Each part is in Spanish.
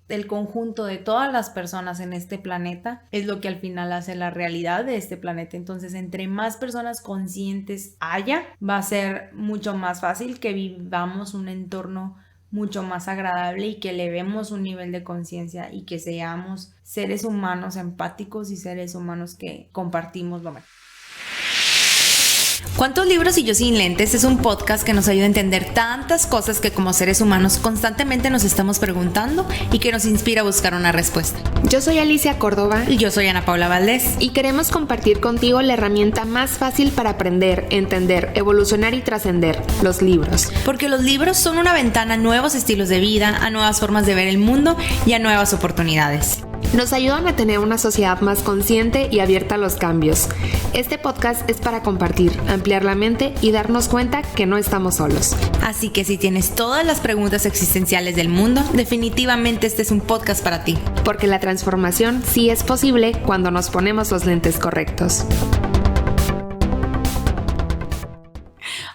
el conjunto de todas las personas en este planeta es lo que al final hace la realidad de este planeta. Entonces, entre más personas conscientes haya, va a ser mucho más fácil que vivamos un entorno mucho más agradable y que elevemos un nivel de conciencia y que seamos seres humanos empáticos y seres humanos que compartimos lo mejor. ¿Cuántos libros y yo sin lentes? Es un podcast que nos ayuda a entender tantas cosas que como seres humanos constantemente nos estamos preguntando y que nos inspira a buscar una respuesta. Yo soy Alicia Córdoba. Y yo soy Ana Paula Valdés. Y queremos compartir contigo la herramienta más fácil para aprender, entender, evolucionar y trascender: los libros. Porque los libros son una ventana a nuevos estilos de vida, a nuevas formas de ver el mundo y a nuevas oportunidades. Nos ayudan a tener una sociedad más consciente y abierta a los cambios. Este podcast es para compartir, ampliar la mente y darnos cuenta que no estamos solos. Así que si tienes todas las preguntas existenciales del mundo, definitivamente este es un podcast para ti. Porque la transformación sí es posible cuando nos ponemos los lentes correctos.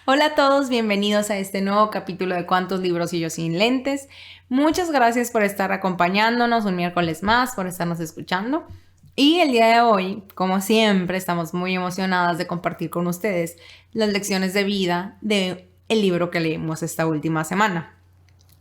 Hola a todos, bienvenidos a este nuevo capítulo de ¿Cuántos libros y yo sin lentes? Muchas gracias por estar acompañándonos un miércoles más, por estarnos escuchando. Y el día de hoy, como siempre, estamos muy emocionadas de compartir con ustedes las lecciones de vida del libro que leímos esta última semana.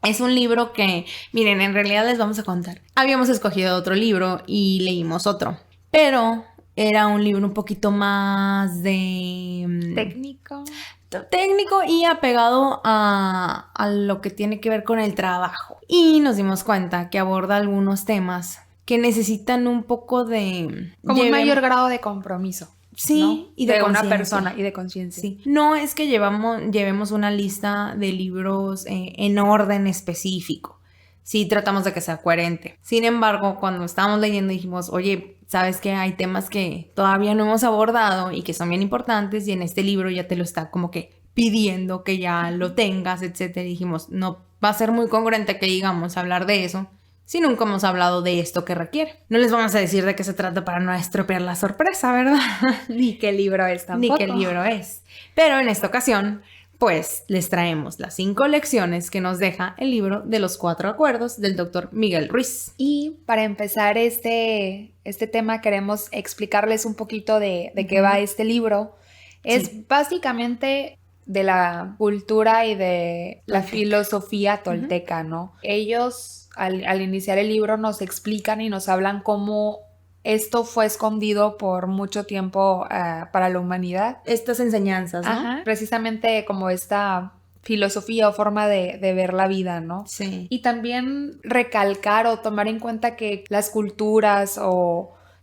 Es un libro que, miren, en realidad les vamos a contar. Habíamos escogido otro libro y leímos otro, pero era un libro un poquito más de... técnico y apegado a lo que tiene que ver con el trabajo. Y nos dimos cuenta que aborda algunos temas que necesitan un poco de... Como un mayor grado de compromiso. Sí, ¿no? Y de una persona y de conciencia. Sí. No es que llevemos una lista de libros en orden específico. Sí, tratamos de que sea coherente. Sin embargo, cuando estábamos leyendo dijimos, oye, ¿sabes qué? Hay temas que todavía no hemos abordado y que son bien importantes y en este libro ya te lo está como que pidiendo que ya lo tengas, etcétera. Y dijimos, no va a ser muy congruente que digamos hablar de eso si nunca hemos hablado de esto que requiere. No les vamos a decir de qué se trata para no estropear la sorpresa, ¿verdad? Ni qué libro es tampoco. Ni qué libro es. Pero en esta ocasión, pues les traemos las 5 lecciones que nos deja el libro de los 4 acuerdos del Dr. Miguel Ruiz. Y para empezar este tema queremos explicarles un poquito de qué va este libro. Es básicamente de la cultura y de la filosofía tolteca, ¿no? Ellos al iniciar el libro nos explican y nos hablan cómo esto fue escondido por mucho tiempo para la humanidad. Estas enseñanzas, ¿no? Ajá, precisamente como esta filosofía o forma de ver la vida, ¿no? Sí. Y también recalcar o tomar en cuenta que las culturas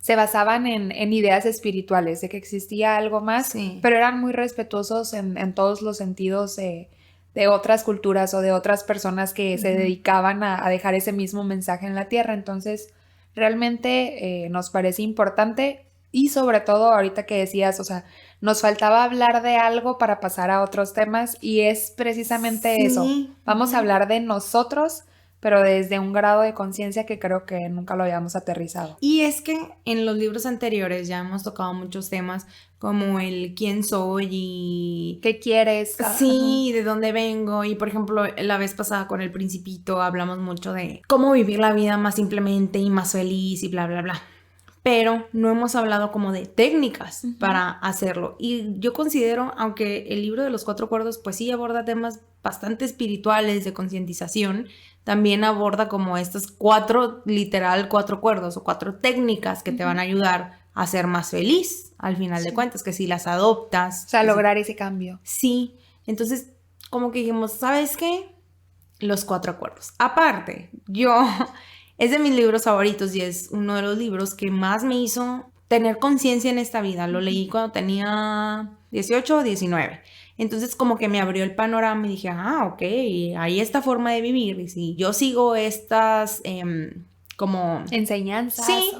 se basaban en ideas espirituales, de que existía algo más, pero eran muy respetuosos en todos los sentidos de otras culturas o de otras personas que se dedicaban a dejar ese mismo mensaje en la tierra. Entonces, realmente nos parece importante y sobre todo ahorita que decías, o sea, nos faltaba hablar de algo para pasar a otros temas y es precisamente eso. Vamos a hablar de nosotros, pero desde un grado de conciencia que creo que nunca lo habíamos aterrizado. Y es que en los libros anteriores ya hemos tocado muchos temas como el quién soy y... ¿Qué quieres? Sí, de dónde vengo. Y por ejemplo, la vez pasada con El Principito hablamos mucho de cómo vivir la vida más simplemente y más feliz y bla, bla, bla. Pero no hemos hablado como de técnicas para hacerlo. Y yo considero, aunque el libro de los 4 acuerdos pues sí aborda temas bastante espirituales de concientización, también aborda como estos 4 acuerdos o 4 técnicas que te van a ayudar a ser más feliz al final de cuentas, que si las adoptas... O sea, lograr ese cambio. Sí, entonces como que dijimos, ¿sabes qué? Los 4 acuerdos. Aparte, es de mis libros favoritos y es uno de los libros que más me hizo tener conciencia en esta vida. Lo leí cuando tenía 18 o 19. Entonces como que me abrió el panorama y dije, ok, hay esta forma de vivir. Y si yo sigo estas como... enseñanzas. Sí,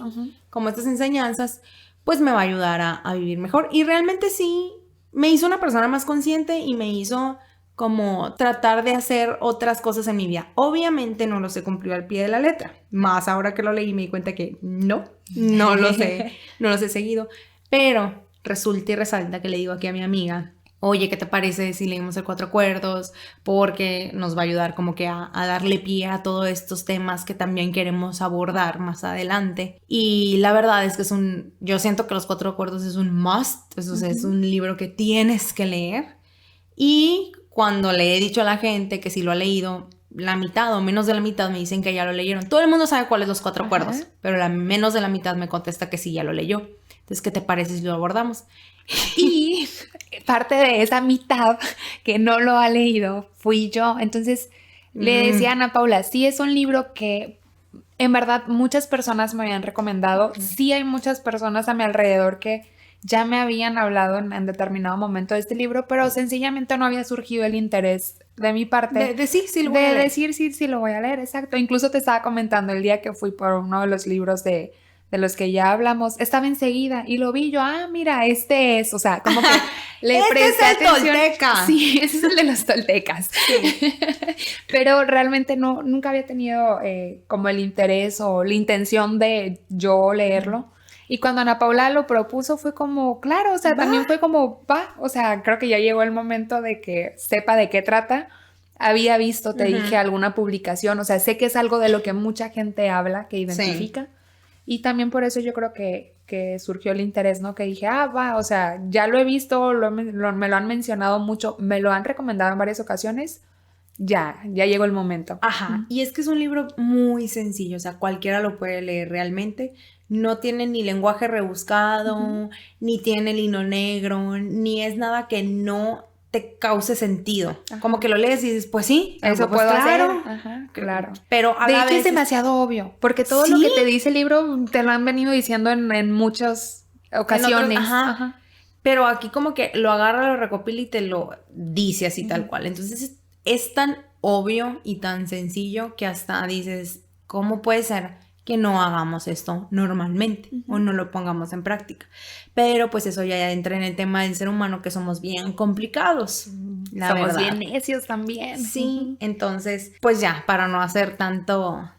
como estas enseñanzas, pues me va a ayudar a vivir mejor. Y realmente sí, me hizo una persona más consciente y me hizo como tratar de hacer otras cosas en mi vida. Obviamente no los he cumplido al pie de la letra. Más ahora que lo leí me di cuenta que no los he seguido. Pero resulta y resalta que le digo aquí a mi amiga oye, ¿qué te parece si leímos el Cuatro Acuerdos? Porque nos va a ayudar como que a darle pie a todos estos temas que también queremos abordar más adelante. Y la verdad es que yo siento que los Cuatro Acuerdos es un must, o sea, es un libro que tienes que leer. Y cuando le he dicho a la gente que si lo ha leído, la mitad o menos de la mitad me dicen que ya lo leyeron. Todo el mundo sabe cuáles los Cuatro Acuerdos, pero menos de la mitad me contesta que sí, ya lo leyó. Entonces, ¿qué te parece si lo abordamos? Y parte de esa mitad que no lo ha leído fui yo. Entonces le decía a Ana Paula, sí es un libro que en verdad muchas personas me habían recomendado. Sí hay muchas personas a mi alrededor que ya me habían hablado en determinado momento de este libro, pero sencillamente no había surgido el interés de mi parte de decir sí lo voy a leer. Decir sí lo voy a leer, exacto. Incluso te estaba comentando el día que fui por uno de los libros de los que ya hablamos, estaba enseguida y lo vi yo, mira, este es, o sea, como que le presté atención. Es el tolteca. Sí, ese es el de los toltecas. Sí. Pero realmente nunca había tenido como el interés o la intención de yo leerlo. Y cuando Ana Paula lo propuso fue como, claro, o sea, también fue como, o sea, creo que ya llegó el momento de que sepa de qué trata. Había visto, te dije, alguna publicación, o sea, sé que es algo de lo que mucha gente habla, que identifica. Sí. Y también por eso yo creo que surgió el interés, ¿no? Que dije, o sea, ya lo he visto, me lo han mencionado mucho, me lo han recomendado en varias ocasiones, ya llegó el momento. Ajá, y es que es un libro muy sencillo, o sea, cualquiera lo puede leer realmente. No tiene ni lenguaje rebuscado, ni tiene lino negro, ni es nada que no te cause sentido. Ajá. Como que lo lees y dices, pues sí, eso pues puedo claro. hacer. Ajá, claro. Pero a de la hecho vez es demasiado obvio, porque todo lo que te dice el libro te lo han venido diciendo en muchas ocasiones. Ajá. Pero aquí como que lo agarra, lo recopila y te lo dice así tal cual. Entonces es tan obvio y tan sencillo que hasta dices, ¿cómo puede ser que no hagamos esto normalmente o no lo pongamos en práctica? Pero pues eso ya entra en el tema del ser humano, que somos bien complicados, la somos verdad. Bien necios también. Sí, entonces pues ya, para no hacer tanto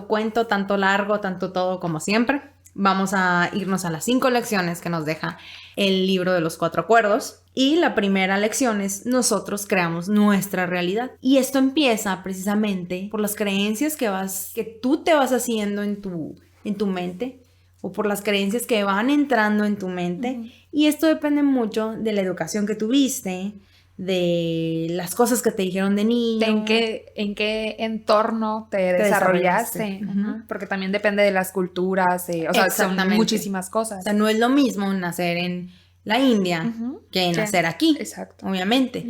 cuento, tanto largo, tanto todo como siempre, vamos a irnos a las 5 lecciones que nos deja el libro de los 4 acuerdos. Y la primera lección es: nosotros creamos nuestra realidad. Y esto empieza precisamente por las creencias que tú te vas haciendo en tu mente, o por las creencias que van entrando en tu mente. Y esto depende mucho de la educación que tuviste, de las cosas que te dijeron de niño. ¿En qué entorno te desarrollaste? Porque también depende de las culturas, o sea, son muchísimas cosas. O sea, no es lo mismo nacer en la India que nacer aquí. Exacto. Obviamente.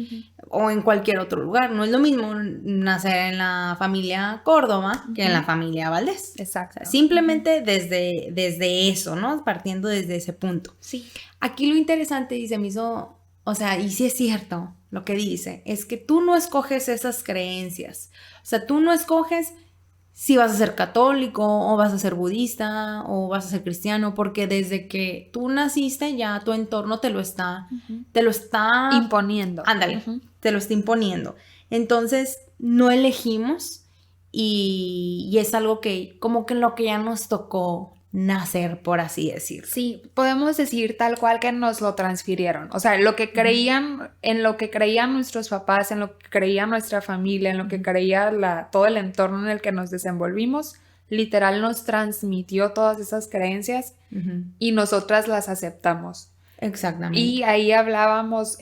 O en cualquier otro lugar. No es lo mismo nacer en la familia Córdoba que en la familia Valdés. Exacto. O sea, simplemente desde eso, ¿no? Partiendo desde ese punto. Sí. Aquí lo interesante, y se me hizo, o sea, y sí es cierto lo que dice, es que tú no escoges esas creencias. O sea, tú no escoges si vas a ser católico o vas a ser budista o vas a ser cristiano, porque desde que tú naciste ya tu entorno te lo está imponiendo. Ándale, te lo está imponiendo. Entonces no elegimos y es algo que como que lo que ya nos tocó nacer, por así decirlo. Sí, podemos decir tal cual que nos lo transfirieron. O sea, lo que creían, en lo que creían nuestros papás, en lo que creía nuestra familia, en lo que creía todo el entorno en el que nos desenvolvimos, literal nos transmitió todas esas creencias y nosotras las aceptamos. Exactamente. Y ahí hablábamos,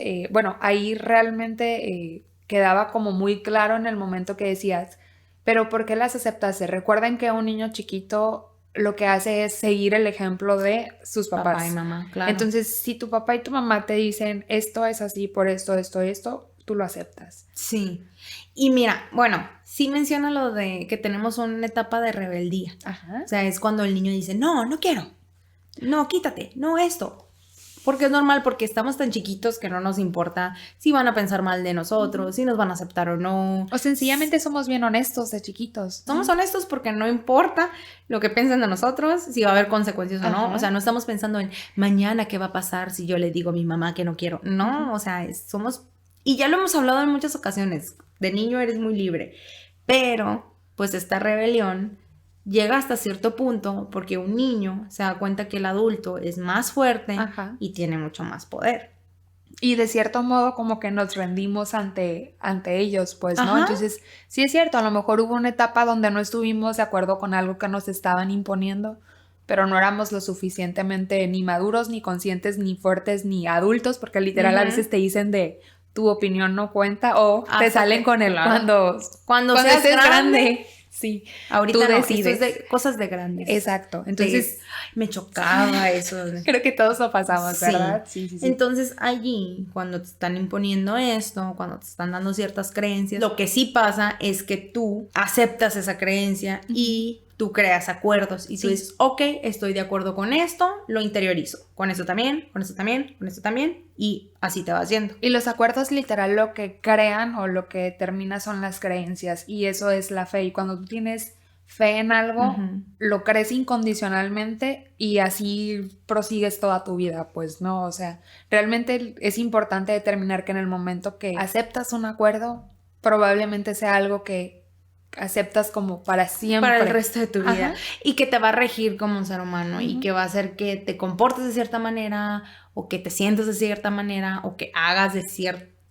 ahí realmente quedaba como muy claro en el momento que decías, pero ¿por qué las aceptaste? Recuerden que un niño chiquito lo que hace es seguir el ejemplo de sus papás. Papá y mamá, claro. Entonces, si tu papá y tu mamá te dicen esto es así por esto, tú lo aceptas. Sí. Y mira, bueno, sí menciona lo de que tenemos una etapa de rebeldía. Ajá. O sea, es cuando el niño dice, no quiero. No, quítate. No esto. Porque es normal, porque estamos tan chiquitos que no nos importa si van a pensar mal de nosotros, si nos van a aceptar o no. O sencillamente somos bien honestos de chiquitos. Somos honestos porque no importa lo que piensen de nosotros, si va a haber consecuencias o no. O sea, no estamos pensando en mañana qué va a pasar si yo le digo a mi mamá que no quiero. No, o sea, somos... Y ya lo hemos hablado en muchas ocasiones. De niño eres muy libre. Pero, pues esta rebelión llega hasta cierto punto porque un niño se da cuenta que el adulto es más fuerte y tiene mucho más poder. Y de cierto modo como que nos rendimos ante ellos, pues, ¿no? Ajá. Entonces, sí es cierto, a lo mejor hubo una etapa donde no estuvimos de acuerdo con algo que nos estaban imponiendo, pero no éramos lo suficientemente ni maduros, ni conscientes, ni fuertes, ni adultos, porque literal a veces te dicen de tu opinión no cuenta o te salen con el cuando seas grande. Sí, ahorita tú no, decides. esto es de cosas de grandes. Exacto. Entonces, me chocaba eso. creo que todos lo pasamos, Sí. ¿verdad? Sí. Entonces allí, cuando te están imponiendo esto, cuando te están dando ciertas creencias, lo que sí pasa es que tú aceptas esa creencia y tú creas acuerdos y tú dices, ok, estoy de acuerdo con esto, lo interiorizo, con esto también, con esto también, con esto también, y así te vas yendo. Y los acuerdos literal lo que crean o lo que determina son las creencias, y eso es la fe. Y cuando tú tienes fe en algo, lo crees incondicionalmente y así prosigues toda tu vida, pues, ¿no? O sea, realmente es importante determinar que en el momento que aceptas un acuerdo, probablemente sea algo que aceptas como para siempre. Para el resto de tu vida. Ajá. Y que te va a regir como un ser humano y que va a hacer que te comportes de cierta manera o que te sientas de cierta manera o que hagas de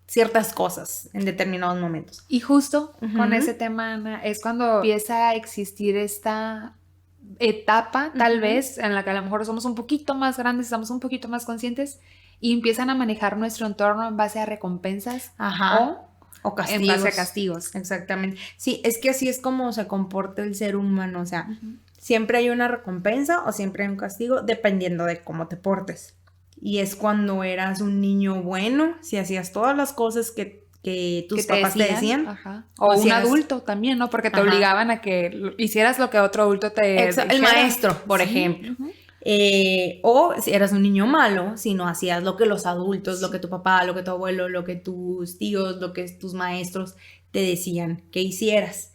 ciertas cosas en determinados momentos. Y justo con ese tema, Ana, es cuando empieza a existir esta etapa, tal vez, en la que a lo mejor somos un poquito más grandes, estamos un poquito más conscientes y empiezan a manejar nuestro entorno en base a recompensas o castigos. En base a castigos. Exactamente. Sí, es que así es como se comporta el ser humano. O sea, siempre hay una recompensa o siempre hay un castigo dependiendo de cómo te portes. Y es cuando eras un niño bueno, si hacías todas las cosas que tus papás te decían. O un adulto también, ¿no? Porque te obligaban a que hicieras lo que otro adulto te dijera. El maestro, por ejemplo. O si eras un niño malo, si no hacías lo que los adultos, lo que tu papá, lo que tu abuelo, lo que tus tíos, lo que tus maestros te decían que hicieras.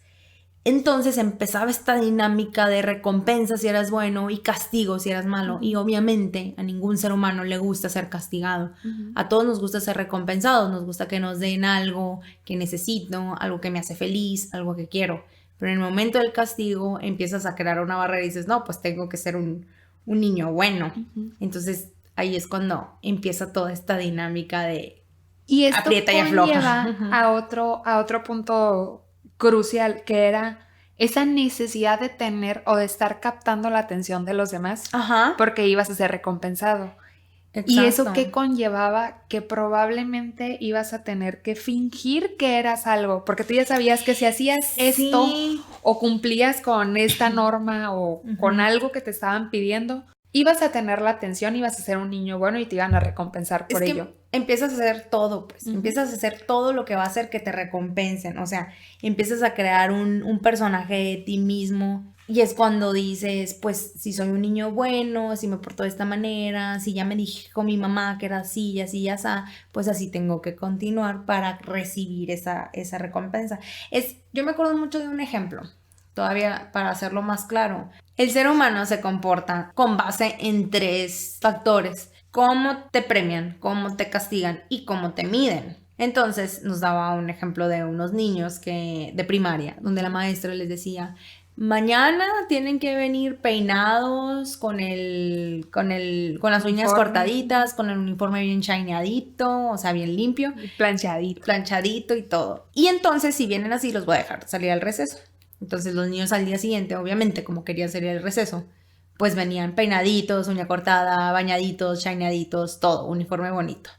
Entonces empezaba esta dinámica de recompensa si eras bueno y castigo si eras malo. Y obviamente a ningún ser humano le gusta ser castigado. A todos nos gusta ser recompensados, nos gusta que nos den algo que necesito, algo que me hace feliz, algo que quiero. Pero en el momento del castigo empiezas a crear una barrera y dices, no, pues tengo que ser un niño bueno. Entonces ahí es cuando empieza toda esta dinámica de y esto aprieta y afloja. a otro punto crucial, que era esa necesidad de tener o de estar captando la atención de los demás porque ibas a ser recompensado. Exacto. Y eso que conllevaba que probablemente ibas a tener que fingir que eras algo, porque tú ya sabías que si hacías esto o cumplías con esta norma o con algo que te estaban pidiendo, ibas a tener la atención, ibas a ser un niño bueno y te iban a recompensar por ello. Empiezas a hacer todo, pues. Empiezas a hacer todo lo que va a hacer que te recompensen. O sea, empiezas a crear un personaje de ti mismo. Y es cuando dices, pues, si soy un niño bueno, si me porto de esta manera, si ya me dijo mi mamá que era así y así y así, pues así tengo que continuar para recibir esa recompensa. Yo me acuerdo mucho de un ejemplo, todavía para hacerlo más claro. El ser humano se comporta con base en 3 factores: cómo te premian, cómo te castigan y cómo te miden. Entonces nos daba un ejemplo de unos niños de primaria, donde la maestra les decía, mañana tienen que venir peinados con las uñas cortaditas, con el uniforme bien shineadito, o sea, bien limpio. Planchadito y todo. Y entonces, si vienen así, los voy a dejar salir al receso. Entonces los niños al día siguiente, obviamente, como querían salir al receso, pues venían peinaditos, uña cortada, bañaditos, shineaditos, todo, uniforme bonito.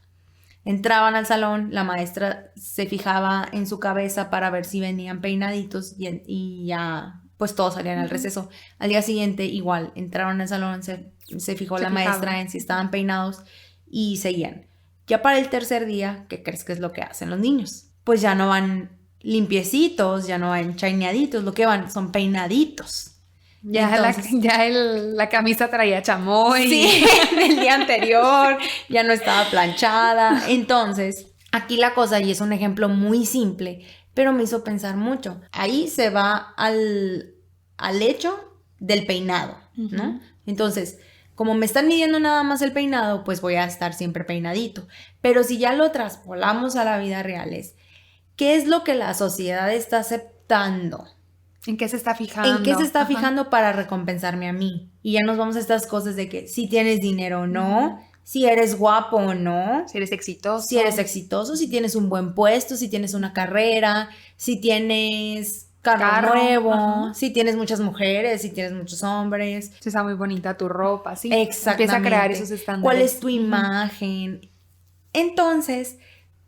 Entraban al salón, la maestra se fijaba en su cabeza para ver si venían peinaditos y ya, pues todos salían al receso. Al día siguiente, igual, entraron al salón, se fijó la maestra en si estaban peinados y seguían. Ya para el tercer día, ¿qué crees que es lo que hacen los niños? Pues ya no van limpiecitos, ya no van shineaditos, lo que van son peinaditos. Entonces, la camisa traía chamoy. Sí, del día anterior, ya no estaba planchada. Entonces, aquí la cosa, y es un ejemplo muy simple, pero me hizo pensar mucho. Ahí se va al hecho del peinado, ¿no? Entonces, como me están midiendo nada más el peinado, pues voy a estar siempre peinadito. Pero si ya lo traspolamos a la vida real, ¿qué es lo que la sociedad está aceptando? ¿En qué se está fijando? ¿En qué se está fijando para recompensarme a mí? Y ya nos vamos a estas cosas de que si tienes dinero o no, si eres guapo o no. Si eres exitoso. Si eres exitoso, si tienes un buen puesto, si tienes una carrera, si tienes carro nuevo, ajá. si tienes muchas mujeres, si tienes muchos hombres. Si está muy bonita tu ropa, sí. Exactamente. Empieza a crear esos estándares. ¿Cuál es tu imagen? Entonces,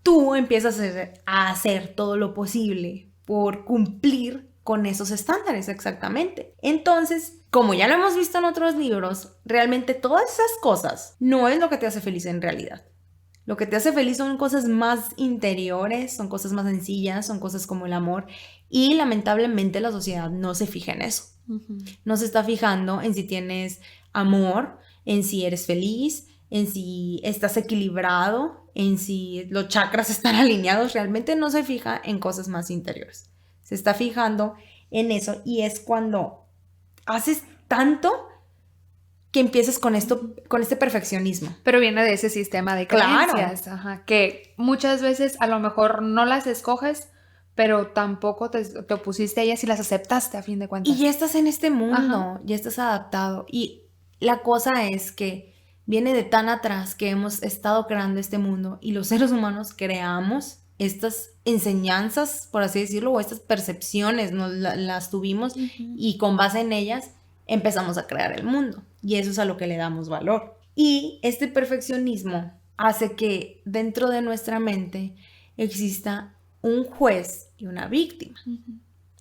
tú empiezas a hacer todo lo posible por cumplir con esos estándares, exactamente. Entonces, como ya lo hemos visto en otros libros, realmente todas esas cosas no es lo que te hace feliz en realidad. Lo que te hace feliz son cosas más interiores, son cosas más sencillas, son cosas como el amor. Y lamentablemente la sociedad no se fija en eso. Uh-huh. No se está fijando en si tienes amor, en si eres feliz, en si estás equilibrado, en si los chakras están alineados. Realmente no se fija en cosas más interiores. Se está fijando en eso y es cuando haces tanto que empiezas con esto, con este perfeccionismo. Pero viene de ese sistema de creencias, claro. Ajá, que muchas veces a lo mejor no las escoges, pero tampoco te opusiste a ellas y las aceptaste a fin de cuentas. Y ya estás en este mundo, ajá, ya estás adaptado. Y la cosa es que viene de tan atrás que hemos estado creando este mundo y los seres humanos creamos estas enseñanzas, por así decirlo, o estas percepciones, ¿no? Las tuvimos uh-huh. Y con base en ellas empezamos a crear el mundo. Y eso es a lo que le damos valor. Y este perfeccionismo hace que dentro de nuestra mente exista un juez y una víctima. Uh-huh.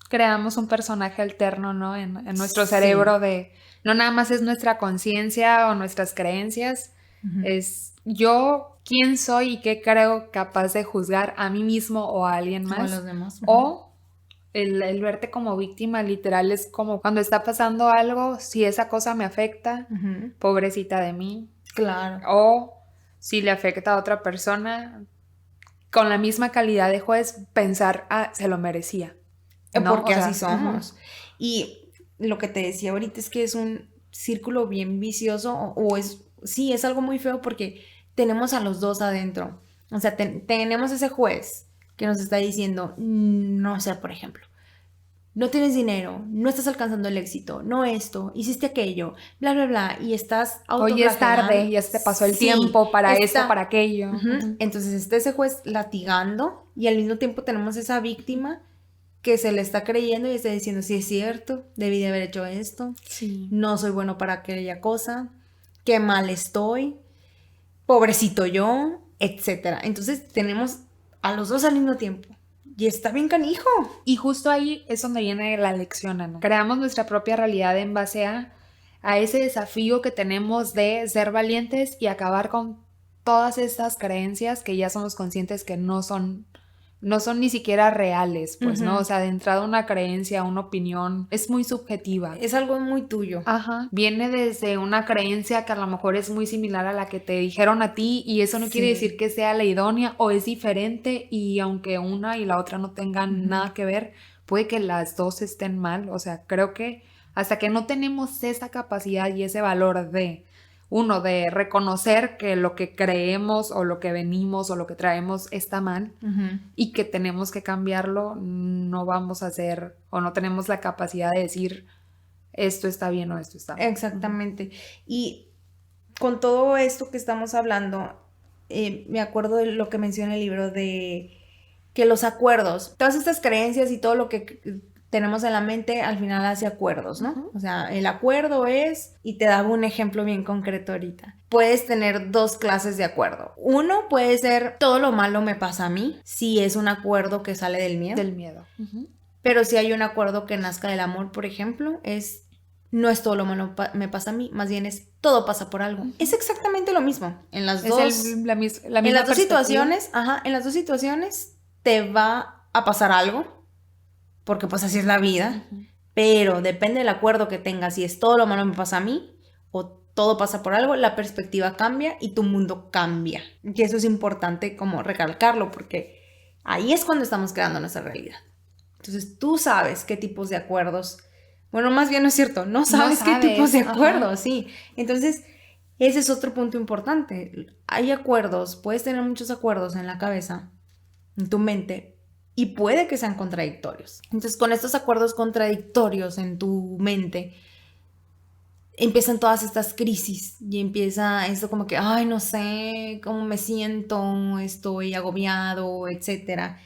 Creamos un personaje alterno, ¿no? En nuestro cerebro de... No nada más es nuestra conciencia o nuestras creencias, uh-huh. Es yo, quién soy y qué creo capaz de juzgar a mí mismo o a alguien más. O a los demás. Uh-huh. O el verte como víctima literal es como cuando está pasando algo, si esa cosa me afecta, uh-huh. Pobrecita de mí. Claro. O si le afecta a otra persona, con la misma calidad de juez, pensar, se lo merecía. ¿No? Porque así somos. Uh-huh. Y lo que te decía ahorita es que es un círculo bien vicioso o es algo muy feo porque tenemos a los dos adentro. O sea, tenemos ese juez que nos está diciendo, no sé, por ejemplo, no tienes dinero, no estás alcanzando el éxito, no esto, hiciste aquello, bla, bla, bla, y estás hoy es tarde, ya se te pasó el tiempo para esto, para aquello. Uh-huh. Uh-huh. Entonces está ese juez latigando y al mismo tiempo tenemos esa víctima que se le está creyendo y está diciendo, sí es cierto, debí de haber hecho esto, sí. No soy bueno para aquella cosa, qué mal estoy, pobrecito yo, etc. Entonces tenemos a los dos al mismo tiempo y está bien canijo. Y justo ahí es donde viene la lección, Ana. Creamos nuestra propia realidad en base a ese desafío que tenemos de ser valientes y acabar con todas estas creencias que ya somos conscientes que no son ni siquiera reales, pues, uh-huh. ¿No? O sea, de entrada una creencia, una opinión, es muy subjetiva. Es algo muy tuyo. Ajá. Viene desde una creencia que a lo mejor es muy similar a la que te dijeron a ti y eso no quiere decir que sea la idónea o es diferente y aunque una y la otra no tengan uh-huh. nada que ver, puede que las dos estén mal. O sea, creo que hasta que no tenemos esa capacidad y ese valor de reconocer que lo que creemos o lo que venimos o lo que traemos está mal uh-huh. y que tenemos que cambiarlo, no vamos a hacer o no tenemos la capacidad de decir esto está bien o esto está mal. Exactamente. Y con todo esto que estamos hablando, me acuerdo de lo que menciona el libro de que los acuerdos, todas estas creencias y todo lo que tenemos en la mente al final hace acuerdos, ¿no? Uh-huh. O sea, el acuerdo es, y te daba un ejemplo bien concreto ahorita, puedes tener dos clases de acuerdo. Uno puede ser, todo lo malo me pasa a mí, si es un acuerdo que sale del miedo. Del miedo. Uh-huh. Pero si hay un acuerdo que nazca del amor, por ejemplo, no es todo lo malo me pasa a mí, más bien es todo pasa por algo. Uh-huh. Es exactamente lo mismo. En las la misma en las dos situaciones, en las dos situaciones te va a pasar algo. Porque pues así es la vida, uh-huh. Pero depende del acuerdo que tengas, si es todo lo malo me pasa a mí o todo pasa por algo, la perspectiva cambia y tu mundo cambia. Y eso es importante como recalcarlo porque ahí es cuando estamos creando nuestra realidad. Entonces tú sabes qué tipos de acuerdos, bueno, más bien no es cierto, no sabes qué tipos de acuerdos, uh-huh. Sí. Entonces ese es otro punto importante. Hay acuerdos, puedes tener muchos acuerdos en la cabeza, en tu mente, y puede que sean contradictorios. Entonces, con estos acuerdos contradictorios en tu mente, empiezan todas estas crisis y empieza esto como que, ay, no sé cómo me siento, estoy agobiado, etc.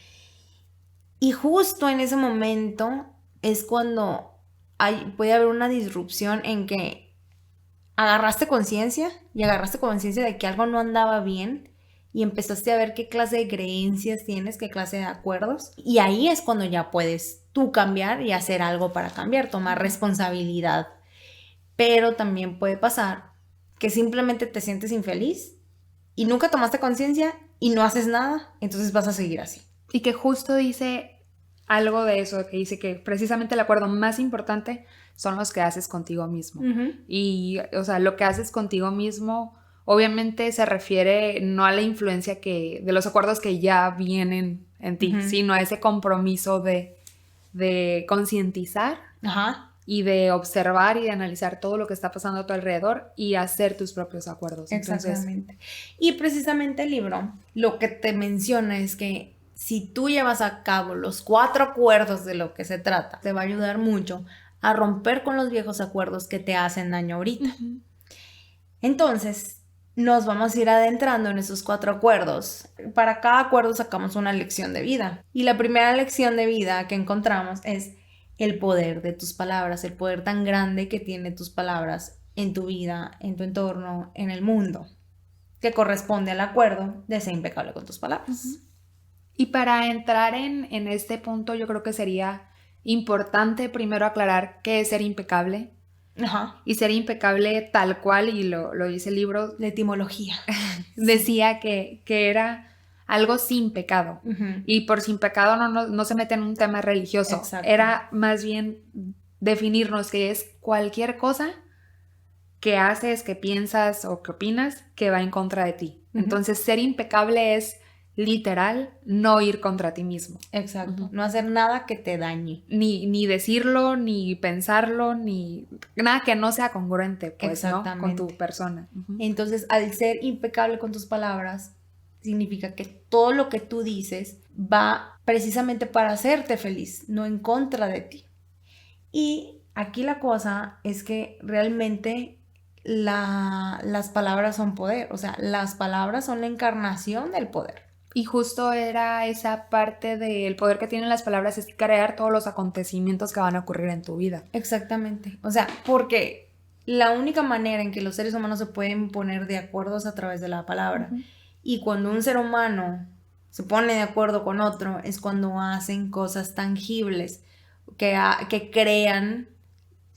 Y justo en ese momento es cuando puede haber una disrupción en que agarraste conciencia de que algo no andaba bien y empezaste a ver qué clase de creencias tienes, qué clase de acuerdos. Y ahí es cuando ya puedes tú cambiar y hacer algo para cambiar, tomar responsabilidad. Pero también puede pasar que simplemente te sientes infeliz y nunca tomaste conciencia y no haces nada, entonces vas a seguir así. Y que justo dice algo de eso, que dice que precisamente el acuerdo más importante son los que haces contigo mismo. Uh-huh. Y, o sea, lo que haces contigo mismo obviamente se refiere no a la influencia de los acuerdos que ya vienen en ti, uh-huh, sino a ese compromiso de concientizar, uh-huh, y de observar y de analizar todo lo que está pasando a tu alrededor y hacer tus propios acuerdos. Exactamente. Entonces, y precisamente el libro lo que te menciona es que si tú llevas a cabo los 4 acuerdos de lo que se trata, te va a ayudar mucho a romper con los viejos acuerdos que te hacen daño ahorita. Uh-huh. Entonces, nos vamos a ir adentrando en esos 4 acuerdos. Para cada acuerdo sacamos una lección de vida. Y la primera lección de vida que encontramos es el poder de tus palabras, el poder tan grande que tienen tus palabras en tu vida, en tu entorno, en el mundo, que corresponde al acuerdo de ser impecable con tus palabras. Uh-huh. Y para entrar en este punto, yo creo que sería importante primero aclarar qué es ser impecable. Uh-huh. Y ser impecable tal cual, y lo dice el libro de etimología, decía que era algo sin pecado. Uh-huh. Y por sin pecado no se mete en un tema religioso. Exacto. Era más bien definirnos que es cualquier cosa que haces, que piensas o que opinas que va en contra de ti. Uh-huh. Entonces ser impecable es literal no ir contra ti mismo. Exacto. Uh-huh. No hacer nada que te dañe. Ni decirlo, ni pensarlo, ni nada que no sea congruente, pues, ¿no? Con tu persona. Uh-huh. Entonces, al ser impecable con tus palabras, significa que todo lo que tú dices va precisamente para hacerte feliz, no en contra de ti. Y aquí la cosa es que realmente las palabras son poder. O sea, las palabras son la encarnación del poder. Y justo era esa parte del poder que tienen las palabras, es crear todos los acontecimientos que van a ocurrir en tu vida. Exactamente. O sea, porque la única manera en que los seres humanos se pueden poner de acuerdo es a través de la palabra. Uh-huh. Y cuando un ser humano se pone de acuerdo con otro es cuando hacen cosas tangibles que crean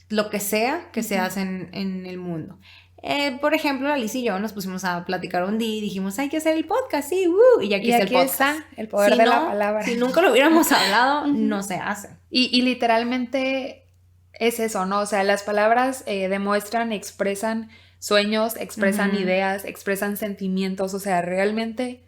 lo que sea que, uh-huh, se hace en el mundo. Por ejemplo, Alice y yo nos pusimos a platicar un día y dijimos, hay que hacer el podcast, sí, y ya aquí está el podcast. Está el poder de la palabra. Si nunca lo hubiéramos hablado, uh-huh, no se hace. Y literalmente es eso, ¿no? O sea, las palabras demuestran, expresan sueños, expresan, uh-huh, ideas, expresan sentimientos, o sea, realmente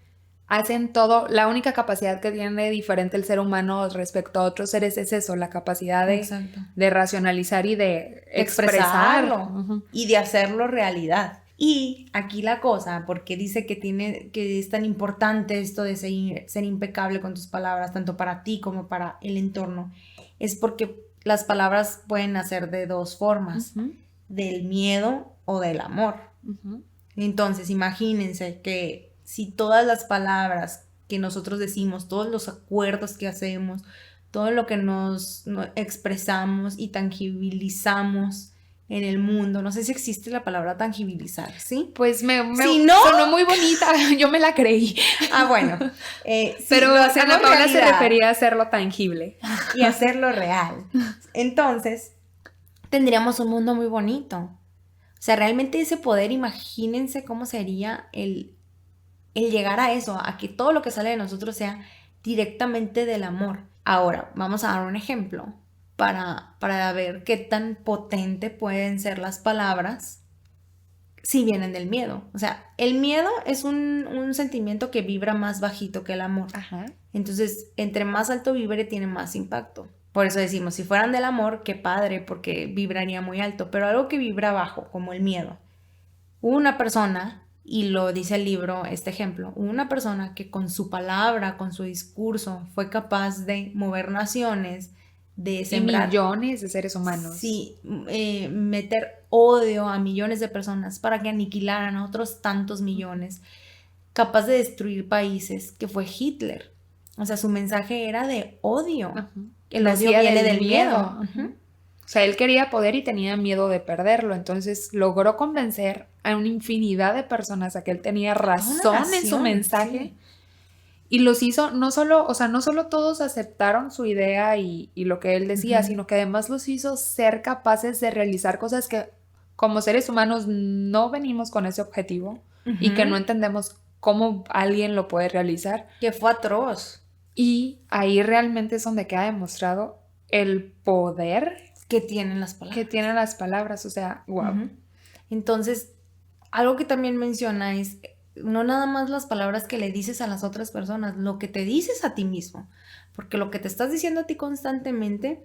hacen todo. La única capacidad que tiene diferente el ser humano respecto a otros seres es eso, la capacidad de racionalizar y de expresarlo. Uh-huh. Y de hacerlo realidad. Y aquí la cosa, porque dice que es tan importante esto de ser impecable con tus palabras, tanto para ti como para el entorno, es porque las palabras pueden nacer de 2 formas, uh-huh, del miedo o del amor. Uh-huh. Entonces, imagínense que si todas las palabras que nosotros decimos, todos los acuerdos que hacemos, todo lo que nos expresamos y tangibilizamos en el mundo, no sé si existe la palabra tangibilizar, ¿sí? Pues me si no, sonó muy bonita, yo me la creí. Ah, bueno. Pero Ana Paula se refería a hacerlo tangible. Y hacerlo real. Entonces, tendríamos un mundo muy bonito. O sea, realmente ese poder, imagínense cómo sería el llegar a eso, a que todo lo que sale de nosotros sea directamente del amor. Ahora, vamos a dar un ejemplo para ver qué tan potente pueden ser las palabras si vienen del miedo. O sea, el miedo es un sentimiento que vibra más bajito que el amor. Ajá. Entonces, entre más alto vibre, tiene más impacto. Por eso decimos, si fueran del amor, qué padre, porque vibraría muy alto. Pero algo que vibra bajo, como el miedo. Una persona... Y lo dice el libro, este ejemplo, una persona que con su palabra, con su discurso, fue capaz de mover naciones, de sembrar... millones de seres humanos. Sí, meter odio a millones de personas para que aniquilaran a otros tantos millones, capaz de destruir países, que fue Hitler. O sea, su mensaje era de odio. El odio viene del miedo. O sea, él quería poder y tenía miedo de perderlo. Entonces logró convencer a una infinidad de personas a que él tenía razón en su mensaje. Sí. Y los hizo, no solo todos aceptaron su idea y lo que él decía, sino que además los hizo ser capaces de realizar cosas que como seres humanos no venimos con ese objetivo y que no entendemos cómo alguien lo puede realizar. Que fue atroz. Y ahí realmente es donde queda demostrado el poder que tienen las palabras. O sea, wow. Entonces, algo que también menciona es no nada más las palabras que le dices a las otras personas, lo que te dices a ti mismo. Porque lo que te estás diciendo a ti constantemente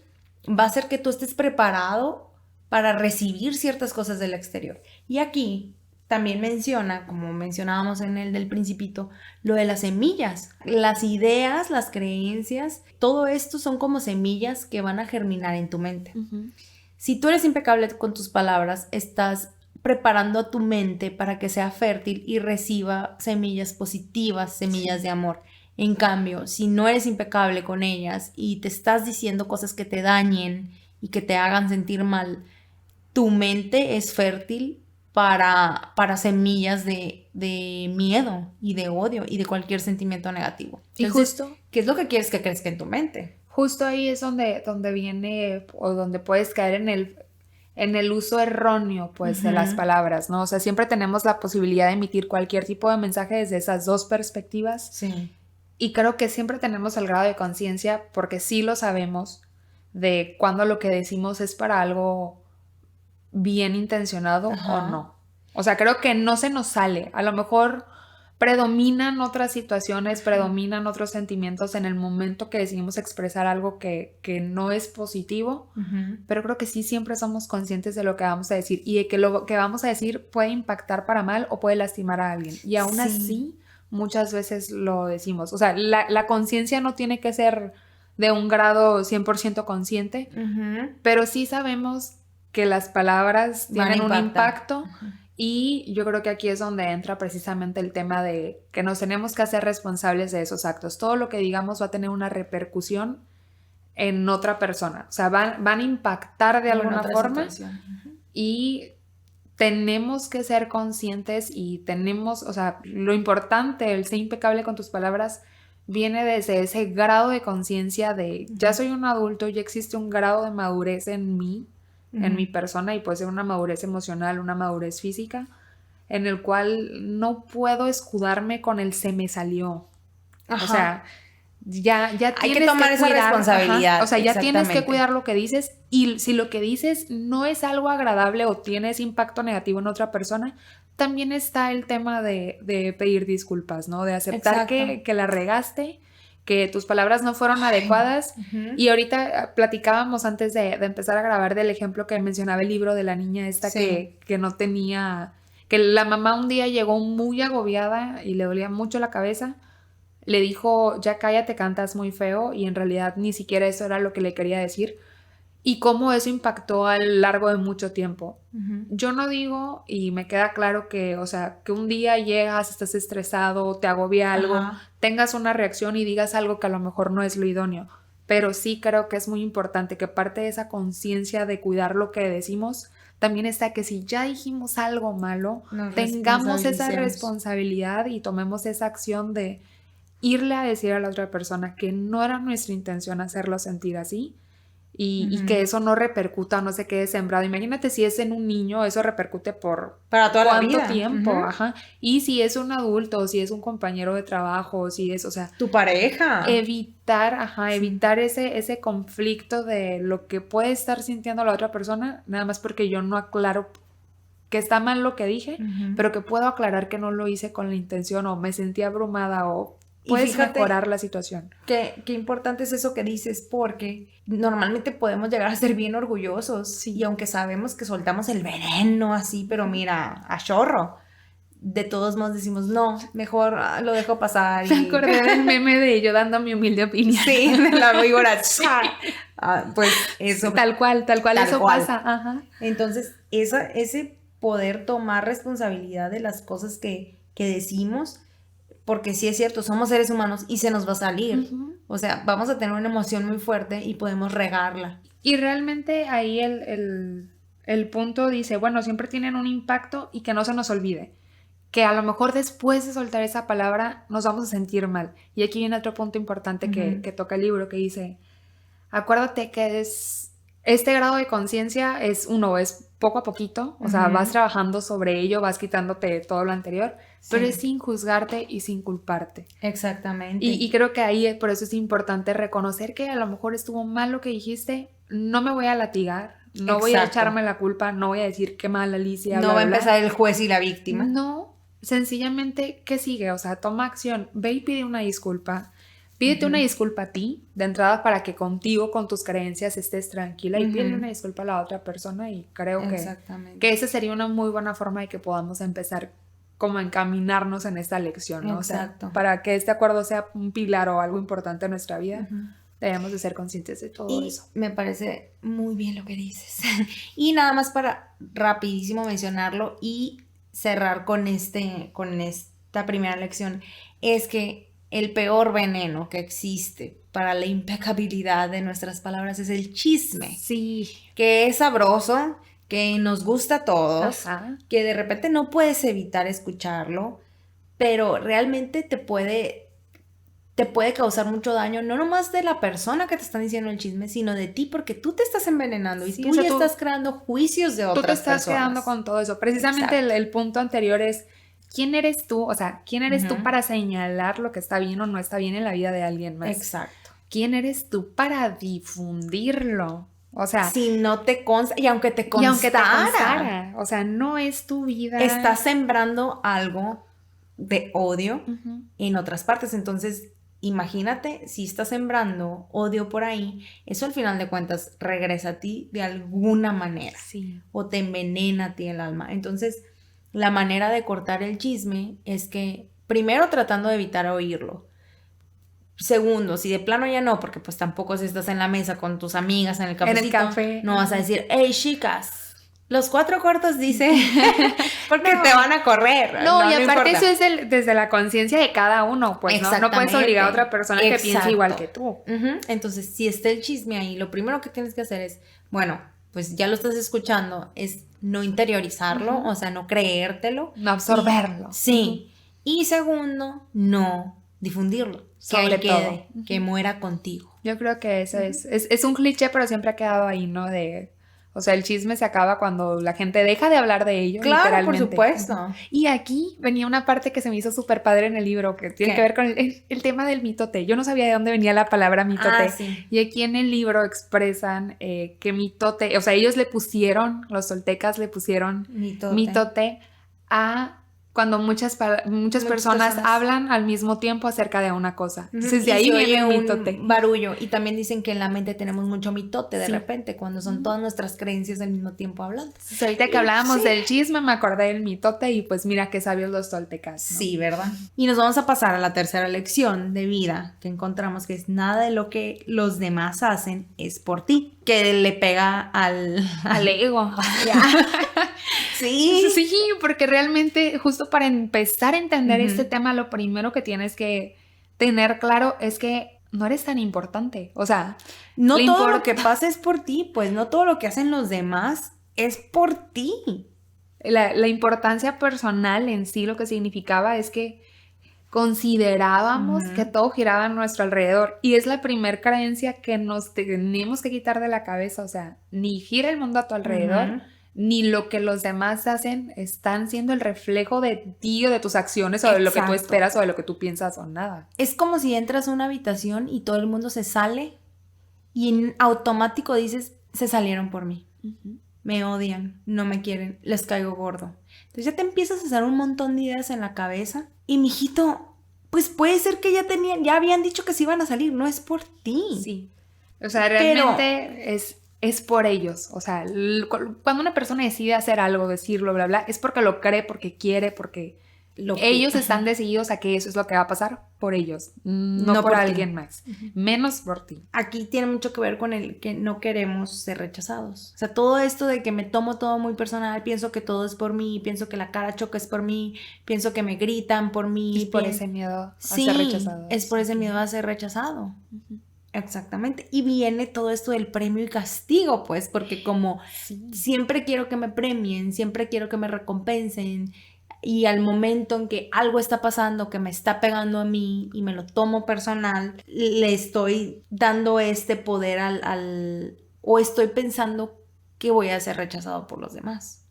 va a hacer que tú estés preparado para recibir ciertas cosas del exterior. Y aquí también menciona, como mencionábamos en el del Principito, lo de las semillas. Las ideas, las creencias, todo esto son como semillas que van a germinar en tu mente. Si tú eres impecable con tus palabras, estás preparando a tu mente para que sea fértil y reciba semillas positivas, semillas de amor. En cambio, si no eres impecable con ellas y te estás diciendo cosas que te dañen y que te hagan sentir mal, tu mente es fértil para semillas de miedo y de odio y de cualquier sentimiento negativo. Entonces, y justo, ¿qué es lo que quieres que crezca en tu mente? Justo ahí es donde viene o donde puedes caer en el uso erróneo, pues, de las palabras, ¿no? O sea, siempre tenemos la posibilidad de emitir cualquier tipo de mensaje desde esas dos perspectivas. Sí. Y creo que siempre tenemos el grado de conciencia, porque sí lo sabemos, de cuando lo que decimos es para algo bien intencionado o no. O sea, creo que no se nos sale. A lo mejor predominan otras situaciones, predominan otros sentimientos en el momento que decidimos expresar algo que no es positivo, pero creo que sí siempre somos conscientes de lo que vamos a decir y de que lo que vamos a decir puede impactar para mal o puede lastimar a alguien. Y aún así, muchas veces lo decimos. O sea, la conciencia no tiene que ser de un grado 100% consciente, pero sí sabemos que las palabras tienen un impacto. Y yo creo que aquí es donde entra precisamente el tema de que nos tenemos que hacer responsables de esos actos. Todo lo que digamos va a tener una repercusión en otra persona. O sea, van a impactar de alguna forma. Y tenemos que ser conscientes y tenemos, o sea, lo importante, el ser impecable con tus palabras, viene desde ese grado de conciencia de ya soy un adulto, ya existe un grado de madurez en mí, en mi persona, y puede ser una madurez emocional, una madurez física, en el cual no puedo escudarme con el se me salió. O sea, ya tienes hay que tomar esa responsabilidad. O sea, ya tienes que cuidar lo que dices, y si lo que dices no es algo agradable o tienes impacto negativo en otra persona, también está el tema de pedir disculpas, ¿no? De aceptar que la regaste, que tus palabras no fueron adecuadas. Y ahorita platicábamos antes de empezar a grabar del ejemplo que mencionaba el libro de la niña esta que no tenía, que la mamá un día llegó muy agobiada y le dolía mucho la cabeza, le dijo, ya cállate, cantas muy feo, y en realidad ni siquiera eso era lo que le quería decir, y cómo eso impactó a lo largo de mucho tiempo. Yo no digo, y me queda claro que, o sea, que un día llegas, estás estresado, te agobia algo, tengas una reacción y digas algo que a lo mejor no es lo idóneo, pero sí creo que es muy importante que parte de esa conciencia de cuidar lo que decimos también está que si ya dijimos algo malo, tengamos esa responsabilidad y tomemos esa acción de irle a decir a la otra persona que no era nuestra intención hacerlo sentir así. Y que eso no repercuta, no se quede sembrado. Imagínate si es en un niño, eso repercute para toda la vida. ¿Cuánto tiempo? Y si es un adulto, si es un compañero de trabajo, si es, o sea, tu pareja. Evitar ese conflicto de lo que puede estar sintiendo la otra persona, nada más porque yo no aclaro que está mal lo que dije, pero que puedo aclarar que no lo hice con la intención, o me sentí abrumada, o puedes mejorar la situación. Qué importante es eso que dices, porque normalmente podemos llegar a ser bien orgullosos, y aunque sabemos que soltamos el veneno así, pero mira, a chorro, de todos modos decimos, no, mejor lo dejo pasar. Me acordé del meme de yo dando mi humilde opinión. Sí, de la víbora. Pues eso. Tal cual eso pasa. Ajá. Entonces, ese poder tomar responsabilidad de las cosas que decimos, porque sí es cierto, somos seres humanos y se nos va a salir. Uh-huh. O sea, vamos a tener una emoción muy fuerte y podemos regarla. Y realmente ahí el punto dice, bueno, siempre tienen un impacto y que no se nos olvide. Que a lo mejor después de soltar esa palabra nos vamos a sentir mal. Y aquí viene otro punto importante que toca el libro, que dice, acuérdate que este grado de conciencia es poco a poquito, o sea, vas trabajando sobre ello, vas quitándote todo lo anterior, pero es sin juzgarte y sin culparte. Exactamente. Y creo que ahí por eso es importante reconocer que a lo mejor estuvo mal lo que dijiste, no me voy a latigar, no voy a echarme la culpa, no voy a decir qué mal Alicia. No va a empezar el juez y la víctima. No. Sencillamente, ¿qué sigue? O sea, toma acción, ve y pide una disculpa. Pídete una disculpa a ti, de entrada, para que contigo, con tus creencias, estés tranquila y pídele una disculpa a la otra persona y creo que esa sería una muy buena forma de que podamos empezar como a encaminarnos en esta lección, ¿no? Exacto. O sea, para que este acuerdo sea un pilar o algo importante en nuestra vida, debemos de ser conscientes de todo eso. Me parece muy bien lo que dices. Y nada más para rapidísimo mencionarlo y cerrar con esta primera lección, es que el peor veneno que existe para la impecabilidad de nuestras palabras es el chisme. Sí. Que es sabroso, que nos gusta a todos, que de repente no puedes evitar escucharlo, pero realmente te puede causar mucho daño, no nomás de la persona que te están diciendo el chisme, sino de ti, porque tú te estás envenenando y tú ya estás creando juicios de otras personas. Tú te estás quedando con todo eso. Precisamente el punto anterior es, ¿quién eres tú? O sea, ¿quién eres tú para señalar lo que está bien o no está bien en la vida de alguien más? Exacto. ¿Quién eres tú para difundirlo? O sea, si no te consta, y aunque te constara, o sea, no es tu vida. Estás sembrando algo de odio en otras partes, entonces imagínate si estás sembrando odio por ahí, eso al final de cuentas regresa a ti de alguna manera, o te envenena a ti el alma. Entonces, la manera de cortar el chisme es que, primero, tratando de evitar oírlo. Segundo, si de plano ya no, porque pues tampoco si estás en la mesa con tus amigas en el cafecito, no vas a decir, hey chicas, los 4 cuartos dice, porque te van a correr. No, y aparte eso es desde la conciencia de cada uno, pues no puedes obligar a otra persona que piense igual que tú. Entonces, si está el chisme ahí, lo primero que tienes que hacer es, bueno, pues ya lo estás escuchando, es no interiorizarlo, o sea, no creértelo. No absorberlo. Y segundo, no difundirlo. Sobre todo. Que muera contigo. Yo creo que eso es un cliché, pero siempre ha quedado ahí, ¿no? O sea, el chisme se acaba cuando la gente deja de hablar de ello. Claro, por supuesto. Y aquí venía una parte que se me hizo súper padre en el libro, que tiene que ver con el tema del mitote. Yo no sabía de dónde venía la palabra mitote. Y aquí en el libro expresan que mitote, o sea, ellos los toltecas le pusieron mitote a cuando muchas personas hablan al mismo tiempo acerca de una cosa. Entonces de ahí viene un mitote. Barullo. Y también dicen que en la mente tenemos mucho mitote de repente, cuando son todas nuestras creencias al mismo tiempo hablando. Entonces, ahorita que hablábamos del chisme, me acordé del mitote y pues mira qué sabios los toltecas, ¿no? Sí, ¿verdad? Y nos vamos a pasar a la tercera lección de vida que encontramos, que es nada de lo que los demás hacen es por ti. Que le pega al ego. Sí, porque realmente justo para empezar a entender este tema, lo primero que tienes que tener claro es que no eres tan importante. O sea, no todo lo que pasa es por ti, pues no todo lo que hacen los demás es por ti. La importancia personal en sí lo que significaba es que considerábamos que todo giraba a nuestro alrededor y es la primer creencia que nos tenemos que quitar de la cabeza. O sea, ni gira el mundo a tu alrededor, ni lo que los demás hacen están siendo el reflejo de ti o de tus acciones o de lo que tú esperas o de lo que tú piensas o nada. Es como si entras a una habitación y todo el mundo se sale y en automático dices, se salieron por mí. Me odian, no me quieren, les caigo gordo. Entonces ya te empiezas a hacer un montón de ideas en la cabeza y mijito, pues puede ser que ya habían dicho que se iban a salir, no es por ti. Sí, o sea, realmente es por ellos. O sea, cuando una persona decide hacer algo, decirlo, bla, bla, es porque lo cree, porque quiere, porque ellos están decididos a que eso es lo que va a pasar por ellos, no por alguien más, menos por ti. Aquí tiene mucho que ver con el que no queremos ser rechazados. O sea, todo esto de que me tomo todo muy personal, pienso que todo es por mí, pienso que la cara choca es por mí, pienso que me gritan por mí. Es por ese miedo a ser rechazado. Es por ese miedo a ser rechazado. Exactamente. Y viene todo esto del premio y castigo, pues, porque como siempre quiero que me premien, siempre quiero que me recompensen, y al momento en que algo está pasando que me está pegando a mí y me lo tomo personal, le estoy dando este poder o estoy pensando que voy a ser rechazado por los demás.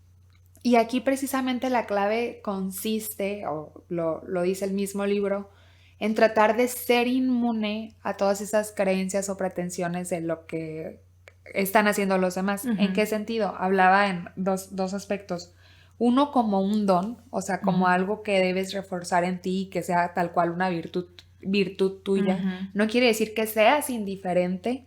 Y aquí precisamente la clave consiste, o lo dice el mismo libro, en tratar de ser inmune a todas esas creencias o pretensiones de lo que están haciendo los demás. ¿En qué sentido? Hablaba en dos aspectos. Uno, como un don, o sea, como algo que debes reforzar en ti, que sea tal cual una virtud tuya. No quiere decir que seas indiferente,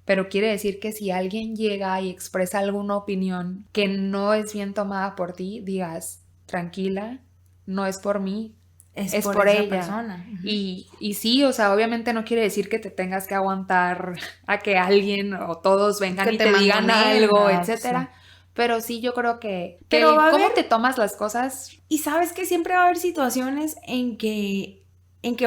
pero quiere decir que si alguien llega y expresa alguna opinión que no es bien tomada por ti, digas, tranquila, no es por mí, es por ella. Persona. Y sí, o sea, obviamente no quiere decir que te tengas que aguantar a que alguien o todos vengan y te digan algo, etcétera. Sí. Pero sí, yo creo que ¿cómo te tomas las cosas? Y sabes que siempre va a haber situaciones en que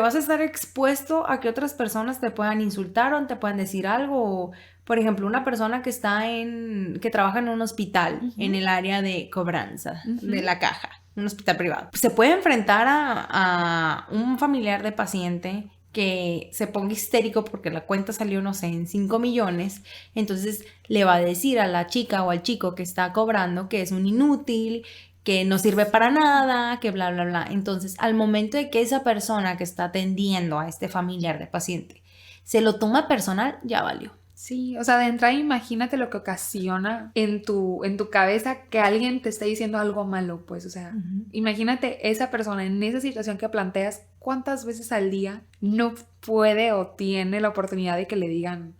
vas a estar expuesto a que otras personas te puedan insultar o te puedan decir algo. Por ejemplo, una persona que trabaja en un hospital, en el área de cobranza, de la caja, un hospital privado. Se puede enfrentar a un familiar de paciente que se ponga histérico porque la cuenta salió, no sé, en 5 millones, entonces le va a decir a la chica o al chico que está cobrando que es un inútil, que no sirve para nada, que bla, bla, bla. Entonces, al momento de que esa persona que está atendiendo a este familiar de paciente se lo toma personal, ya valió. Sí, o sea, de entrada imagínate lo que ocasiona en tu cabeza que alguien te esté diciendo algo malo, pues, o sea, imagínate esa persona en esa situación que planteas, ¿cuántas veces al día no puede o tiene la oportunidad de que le digan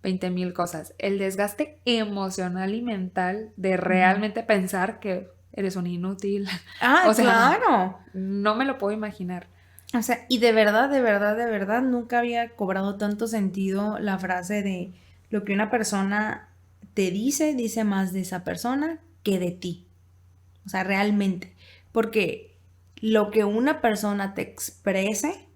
20,000 cosas? El desgaste emocional y mental de realmente pensar que eres un inútil. O sea, claro. No me lo puedo imaginar. O sea, y de verdad, nunca había cobrado tanto sentido la frase de lo que una persona te dice más de esa persona que de ti. O sea, realmente. Porque lo que una persona te exprese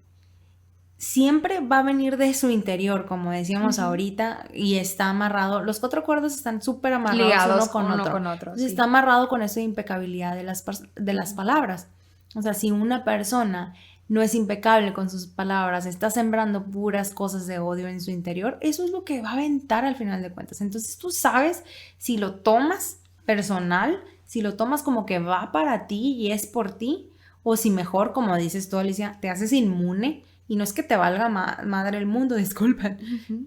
siempre va a venir de su interior, como decíamos ahorita, y está amarrado. Los 4 cuerdos están súper amarrados ligados uno con otro. Entonces, está amarrado con esa impecabilidad de las palabras. O sea, si una persona no es impecable con sus palabras, está sembrando puras cosas de odio en su interior, eso es lo que va a aventar al final de cuentas. Entonces tú sabes si lo tomas personal, si lo tomas como que va para ti y es por ti, o si mejor, como dices tú, Alicia, te haces inmune, y no es que te valga madre el mundo, disculpen,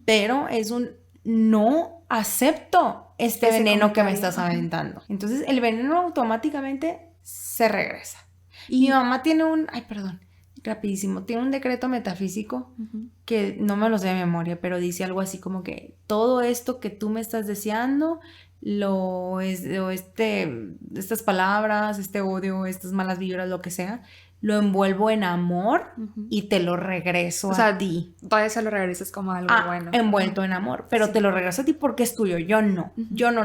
pero es un no acepto este veneno que me estás aventando. Entonces el veneno automáticamente se regresa. Y mi mamá tiene rapidísimo, tiene un decreto metafísico que no me lo sé de memoria, pero dice algo así como que todo esto que tú me estás deseando, estas palabras, este odio, estas malas vibras, lo que sea, lo envuelvo en amor y te lo regreso a ti. Todavía se lo regresas como algo bueno. Envuelto en amor, pero te lo regreso a ti porque es tuyo, yo no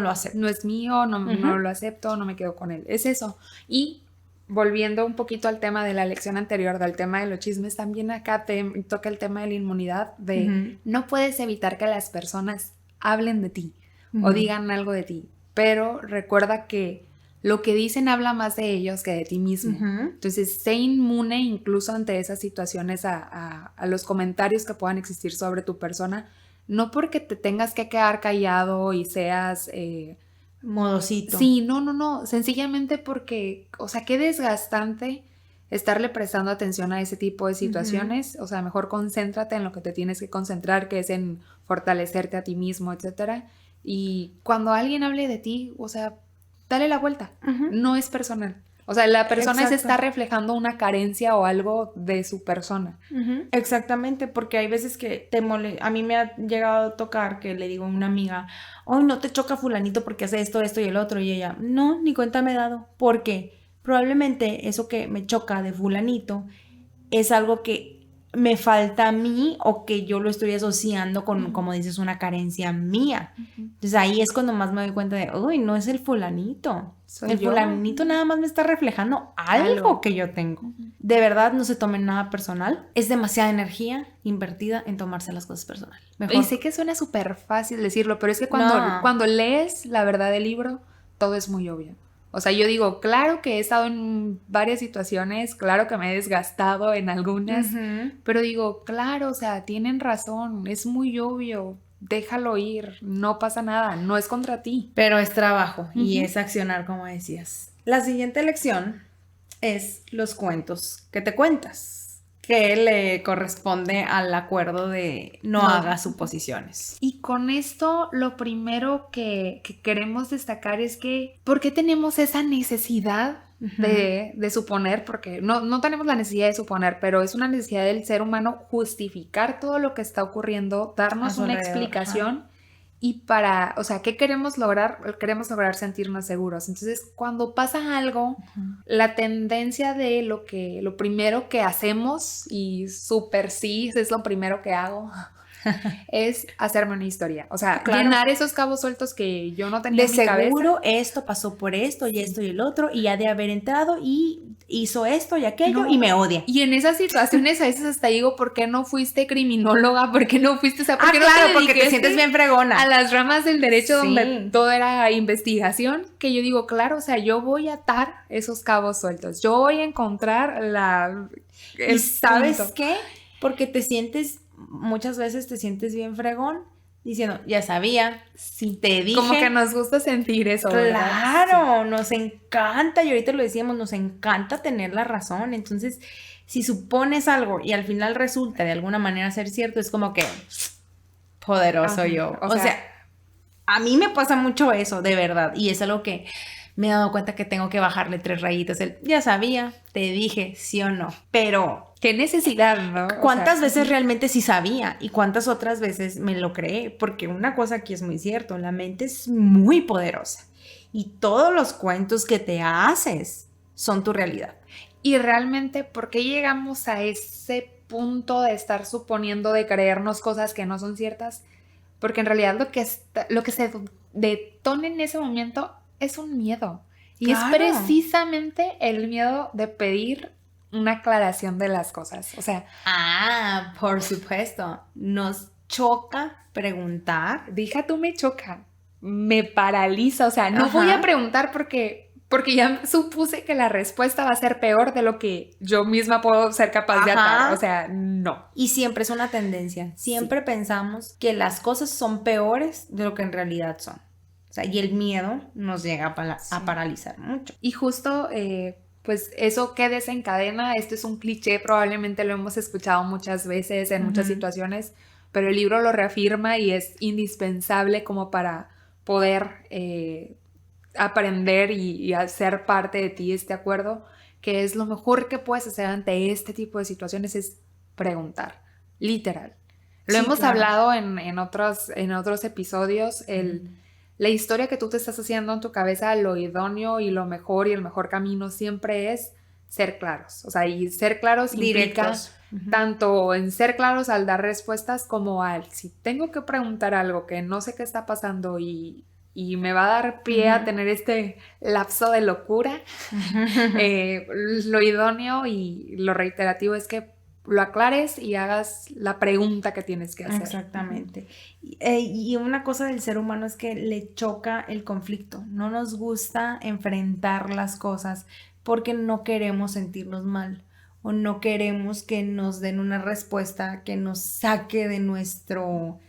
lo acepto. No es mío, no lo acepto, no me quedo con él, es eso. Y volviendo un poquito al tema de la lección anterior, del tema de los chismes, también acá toca el tema de la inmunidad, de no puedes evitar que las personas hablen de ti o digan algo de ti, pero recuerda que lo que dicen habla más de ellos que de ti mismo. Entonces, sé inmune incluso ante esas situaciones a los comentarios que puedan existir sobre tu persona, no porque te tengas que quedar callado y seas modosito. Sí, no, sencillamente porque, o sea, qué desgastante estarle prestando atención a ese tipo de situaciones. O sea, mejor concéntrate en lo que te tienes que concentrar, que es en fortalecerte a ti mismo, etcétera. Y cuando alguien hable de ti, o sea, dale la vuelta. No es personal. O sea, la persona se está reflejando una carencia o algo de su persona. Exactamente, porque hay veces que a mí me ha llegado a tocar que le digo a una amiga, no te choca fulanito porque hace esto y el otro, y ella, no, ni cuenta me he dado. ¿Por qué? probablemente eso que me choca de fulanito es algo que me falta a mí o que yo lo estoy asociando con, como dices, una carencia mía. Entonces ahí es cuando más me doy cuenta de, uy, no es el fulanito. El fulanito nada más me está reflejando algo que yo tengo. De verdad, no se tomen nada personal. Es demasiada energía invertida en tomarse las cosas personal. Mejor. Y sé que suena súper fácil decirlo, pero es que cuando lees la verdad del libro, todo es muy obvio. O sea, yo digo, claro que he estado en varias situaciones, claro que me he desgastado en algunas, pero digo, claro, o sea, tienen razón, es muy obvio, déjalo ir, no pasa nada, no es contra ti. Pero es trabajo y es accionar, como decías. La siguiente lección es los cuentos que te cuentas, que le corresponde al acuerdo de no hagas suposiciones. Y con esto lo primero que queremos destacar es que ¿por qué tenemos esa necesidad de suponer? Porque no tenemos la necesidad de suponer, pero es una necesidad del ser humano justificar todo lo que está ocurriendo, darnos una explicación. Y o sea, ¿qué queremos lograr? Queremos lograr sentirnos seguros. Entonces, cuando pasa algo, la tendencia de lo primero que hacemos, y súper sí, es lo primero que hago, es hacerme una historia. O sea, llenar esos cabos sueltos que yo no tenía en mi cabeza. De seguro esto pasó por esto y esto y el otro, y ha de haber entrado y hizo esto y aquello y me odia. Y en esas situaciones a veces hasta digo, ¿por qué no fuiste criminóloga? ¿Por qué no fuiste? O sea, ¿por qué no porque te sientes bien fregona. A las ramas del derecho donde todo era investigación, que yo digo, claro, o sea, yo voy a atar esos cabos sueltos. Yo voy a encontrar ¿Y sabes qué? Porque muchas veces te sientes bien fregón diciendo, ya sabía, si te dije. Como que nos gusta sentir eso, claro, nos encanta, y ahorita lo decíamos, nos encanta tener la razón. Entonces, si supones algo y al final resulta de alguna manera ser cierto, es como que poderoso yo. O sea, a mí me pasa mucho eso, de verdad, y es algo que me he dado cuenta que tengo que bajarle 3 rayitas. Ya sabía, te dije, sí o no, pero qué necesidad, ¿no? ¿Cuántas veces realmente sí sabía y cuántas otras veces me lo creé? Porque una cosa aquí es muy cierto, la mente es muy poderosa y todos los cuentos que te haces son tu realidad. Y realmente, ¿por qué llegamos a ese punto de estar suponiendo, de creernos cosas que no son ciertas? Porque en realidad lo que se detona en ese momento es un miedo. Y es precisamente el miedo de pedir una aclaración de las cosas. O sea... por supuesto. Nos choca preguntar. Deja tú, me choca. Me paraliza. O sea, no voy a preguntar porque ya supuse que la respuesta va a ser peor de lo que yo misma puedo ser capaz de atar. O sea, no. Y siempre es una tendencia. Siempre pensamos que las cosas son peores de lo que en realidad son. O sea, y el miedo nos llega a paralizar mucho. Y justo, pues eso que desencadena, esto es un cliché, probablemente lo hemos escuchado muchas veces en muchas situaciones, pero el libro lo reafirma y es indispensable como para poder aprender y hacer parte de ti este acuerdo, que es lo mejor que puedes hacer ante este tipo de situaciones es preguntar, literal. Lo hemos hablado en otros episodios, la historia que tú te estás haciendo en tu cabeza, lo idóneo y lo mejor y el mejor camino siempre es ser claros. O sea, y ser claros implica tanto en ser claros al dar respuestas como si tengo que preguntar algo que no sé qué está pasando y me va a dar pie a tener este lapso de locura, lo idóneo y lo reiterativo es que lo aclares y hagas la pregunta que tienes que hacer. Exactamente. Y una cosa del ser humano es que le choca el conflicto. No nos gusta enfrentar las cosas porque no queremos sentirnos mal o no queremos que nos den una respuesta que nos saque de nuestro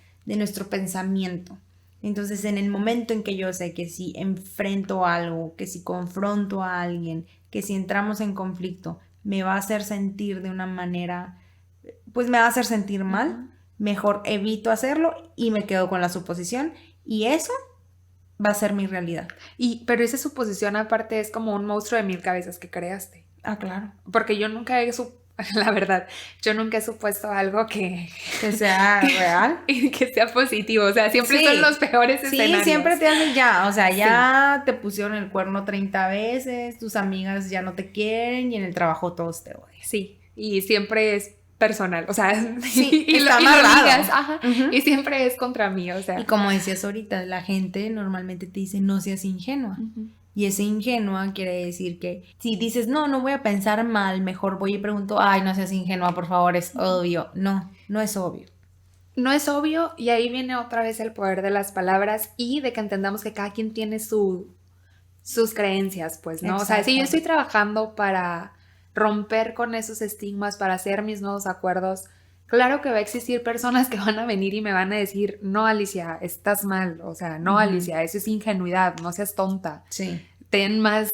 pensamiento. Entonces, en el momento en que yo sé que si enfrento algo, que si confronto a alguien, que si entramos en conflicto, me va a hacer sentir de una manera, pues me va a hacer sentir mal, mejor evito hacerlo y me quedo con la suposición y eso va a ser mi realidad. Pero esa suposición aparte es como un monstruo de 1000 cabezas que creaste. Claro. Porque yo nunca he la verdad, yo nunca he supuesto algo que sea real y que sea positivo, o sea, siempre son los peores escenarios. Sí, siempre te hacen ya, o sea, ya te pusieron el cuerno 30 veces, tus amigas ya no te quieren y en el trabajo todos te odian. Sí, y siempre es personal, o sea, y lo digas, y siempre es contra mí, o sea. Y como decías ahorita, la gente normalmente te dice no seas ingenua. Y ese ingenua quiere decir que si dices, no voy a pensar mal, mejor voy y pregunto, ay, no seas ingenua, por favor, es obvio. No es obvio. No es obvio, y ahí viene otra vez el poder de las palabras y de que entendamos que cada quien tiene sus creencias, pues, ¿no? O sea, si yo estoy trabajando para romper con esos estigmas, para hacer mis nuevos acuerdos, claro que va a existir personas que van a venir y me van a decir, no, Alicia, estás mal, o sea, no, Alicia, eso es ingenuidad, no seas tonta, ten más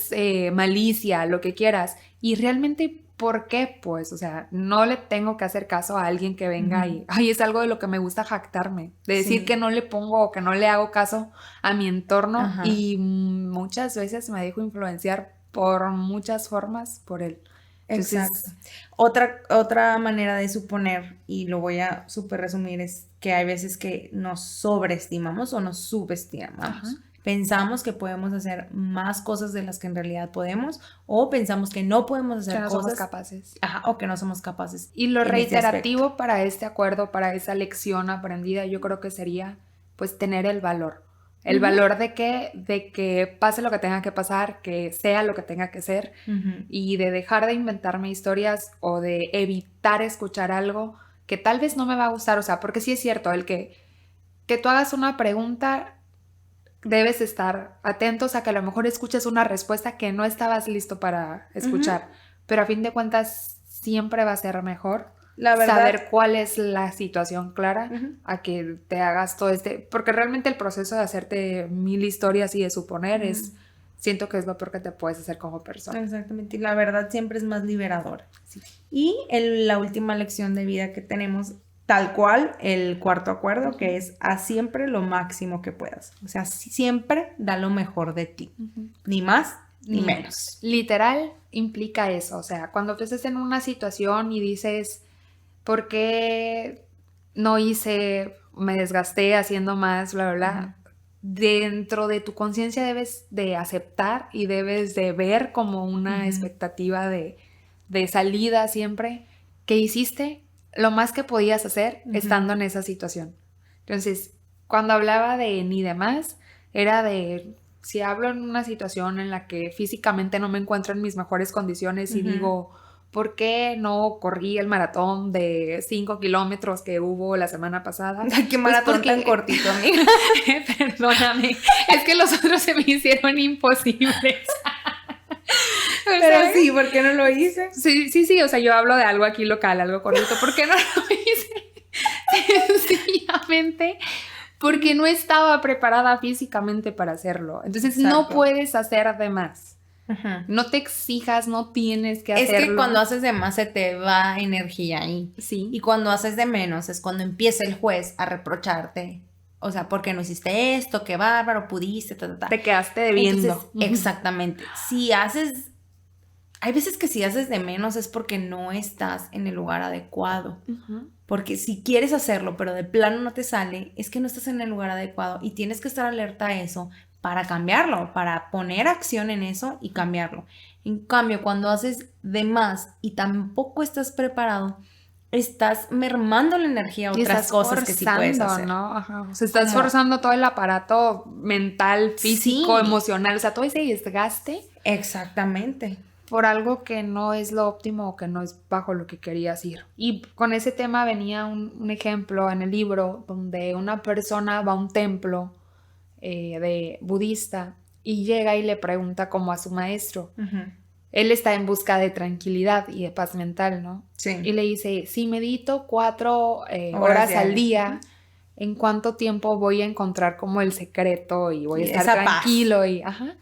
malicia, lo que quieras, y realmente, ¿por qué? Pues, o sea, no le tengo que hacer caso a alguien que venga y, ay, es algo de lo que me gusta jactarme, de decir que no le pongo o que no le hago caso a mi entorno, y muchas veces me dejo influenciar por muchas formas por él. Entonces, otra manera de suponer, y lo voy a súper resumir, es que hay veces que nos sobreestimamos o nos subestimamos. Pensamos que podemos hacer más cosas de las que en realidad podemos, o pensamos que no podemos hacer que no cosas somos capaces. O que no somos capaces. Y lo reiterativo para este acuerdo, para esa lección aprendida, yo creo que sería pues tener el valor. El valor de que pase lo que tenga que pasar, que sea lo que tenga que ser, y de dejar de inventarme historias o de evitar escuchar algo que tal vez no me va a gustar. O sea, porque sí es cierto, el que tú hagas una pregunta, debes estar atentos a que a lo mejor escuches una respuesta que no estabas listo para escuchar, pero a fin de cuentas siempre va a ser mejor la verdad, saber cuál es la situación clara a que te hagas todo porque realmente el proceso de hacerte 1000 historias y de suponer siento que es lo peor que te puedes hacer como persona. Exactamente, y la verdad siempre es más liberadora. Y la última lección de vida que tenemos, tal cual, el cuarto acuerdo, que es haz siempre lo máximo que puedas. O sea, siempre da lo mejor de ti, ni más ni menos. Literal implica eso, o sea, cuando tú estés en una situación y dices, ¿por qué no me desgasté haciendo más, bla, bla, bla? Dentro de tu conciencia debes de aceptar y debes de ver como una expectativa de salida siempre que hiciste lo más que podías hacer estando en esa situación. Entonces, cuando hablaba de ni de más, era de, si hablo en una situación en la que físicamente no me encuentro en mis mejores condiciones y digo, ¿por qué no corrí el maratón de 5 kilómetros que hubo la semana pasada? ¿Qué maratón tan cortito, amiga? Perdóname, es que los otros se me hicieron imposibles. Pero sí, ¿por qué no lo hice? Sí, o sea, yo hablo de algo aquí local, algo correcto. ¿Por qué no lo hice? Sencillamente porque no estaba preparada físicamente para hacerlo. Entonces no puedes hacer de más. No te exijas, no tienes que hacerlo. Es que cuando haces de más se te va energía ahí. Sí. Y cuando haces de menos es cuando empieza el juez a reprocharte. O sea, ¿por qué no hiciste esto? Qué bárbaro, pudiste, Te quedaste debiendo. Entonces, exactamente. Hay veces que si haces de menos es porque no estás en el lugar adecuado. Porque si quieres hacerlo, pero de plano no te sale, es que no estás en el lugar adecuado y tienes que estar alerta a eso para cambiarlo, para poner acción en eso y cambiarlo. En cambio, cuando haces de más y tampoco estás preparado, estás mermando la energía a otras cosas que sí puedes hacer. ¿No? O sea, estás forzando todo el aparato mental, físico, emocional, o sea, todo ese desgaste. Exactamente. Por algo que no es lo óptimo o que no es bajo lo que querías ir. Y con ese tema venía un ejemplo en el libro donde una persona va a un templo de budista y llega y le pregunta como a su maestro. Él está en busca de tranquilidad y de paz mental, ¿no? Sí. Y le dice, si medito 4 horas al día, ¿en cuánto tiempo voy a encontrar como el secreto y voy a estar tranquilo? Paz.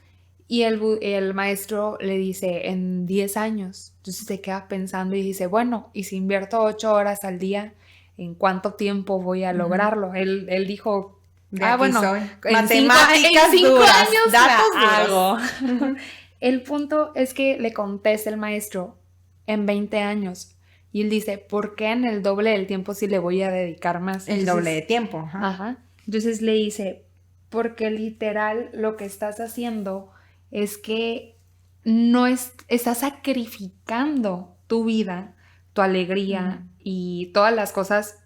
Y el maestro le dice, en 10 años. Entonces se queda pensando y dice, bueno, y si invierto 8 horas al día, ¿en cuánto tiempo voy a lograrlo? Él dijo, bueno, en 5 años datos hago. El punto es que le contesta el maestro, en 20 años. Y él dice, ¿por qué en el doble del tiempo si le voy a dedicar más? El doble de tiempo. Ajá. Ajá. Entonces le dice, porque literal lo que estás haciendo es que no estás sacrificando tu vida, tu alegría y todas las cosas,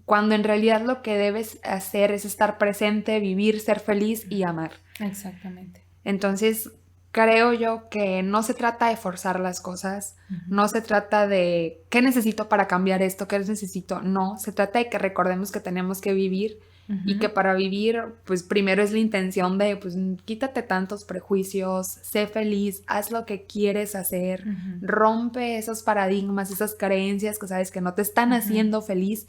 cuando en realidad lo que debes hacer es estar presente, vivir, ser feliz y amar. Exactamente. Entonces, creo yo que no se trata de forzar las cosas, no se trata de ¿qué necesito para cambiar esto? ¿Qué necesito? No, se trata de que recordemos que tenemos que vivir y que para vivir, pues primero es la intención de, pues quítate tantos prejuicios, sé feliz, haz lo que quieres hacer, rompe esos paradigmas, esas creencias que sabes que no te están haciendo feliz,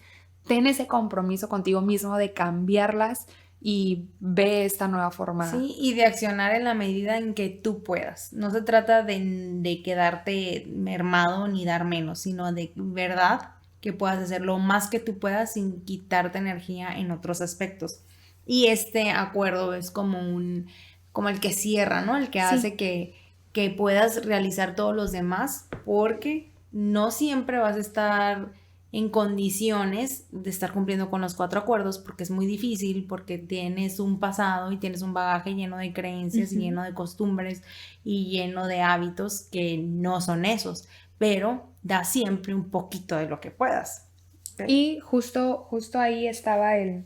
ten ese compromiso contigo mismo de cambiarlas y ve esta nueva forma. Sí, y de accionar en la medida en que tú puedas. No se trata de quedarte mermado ni dar menos, sino de verdad que puedas hacer lo más que tú puedas sin quitarte energía en otros aspectos. Y este acuerdo es como el que cierra, ¿no? El que hace que puedas realizar todos los demás, porque no siempre vas a estar en condiciones de estar cumpliendo con los 4 acuerdos, porque es muy difícil, porque tienes un pasado y tienes un bagaje lleno de creencias y lleno de costumbres y lleno de hábitos que no son esos, pero da siempre un poquito de lo que puedas. Y justo ahí estaba el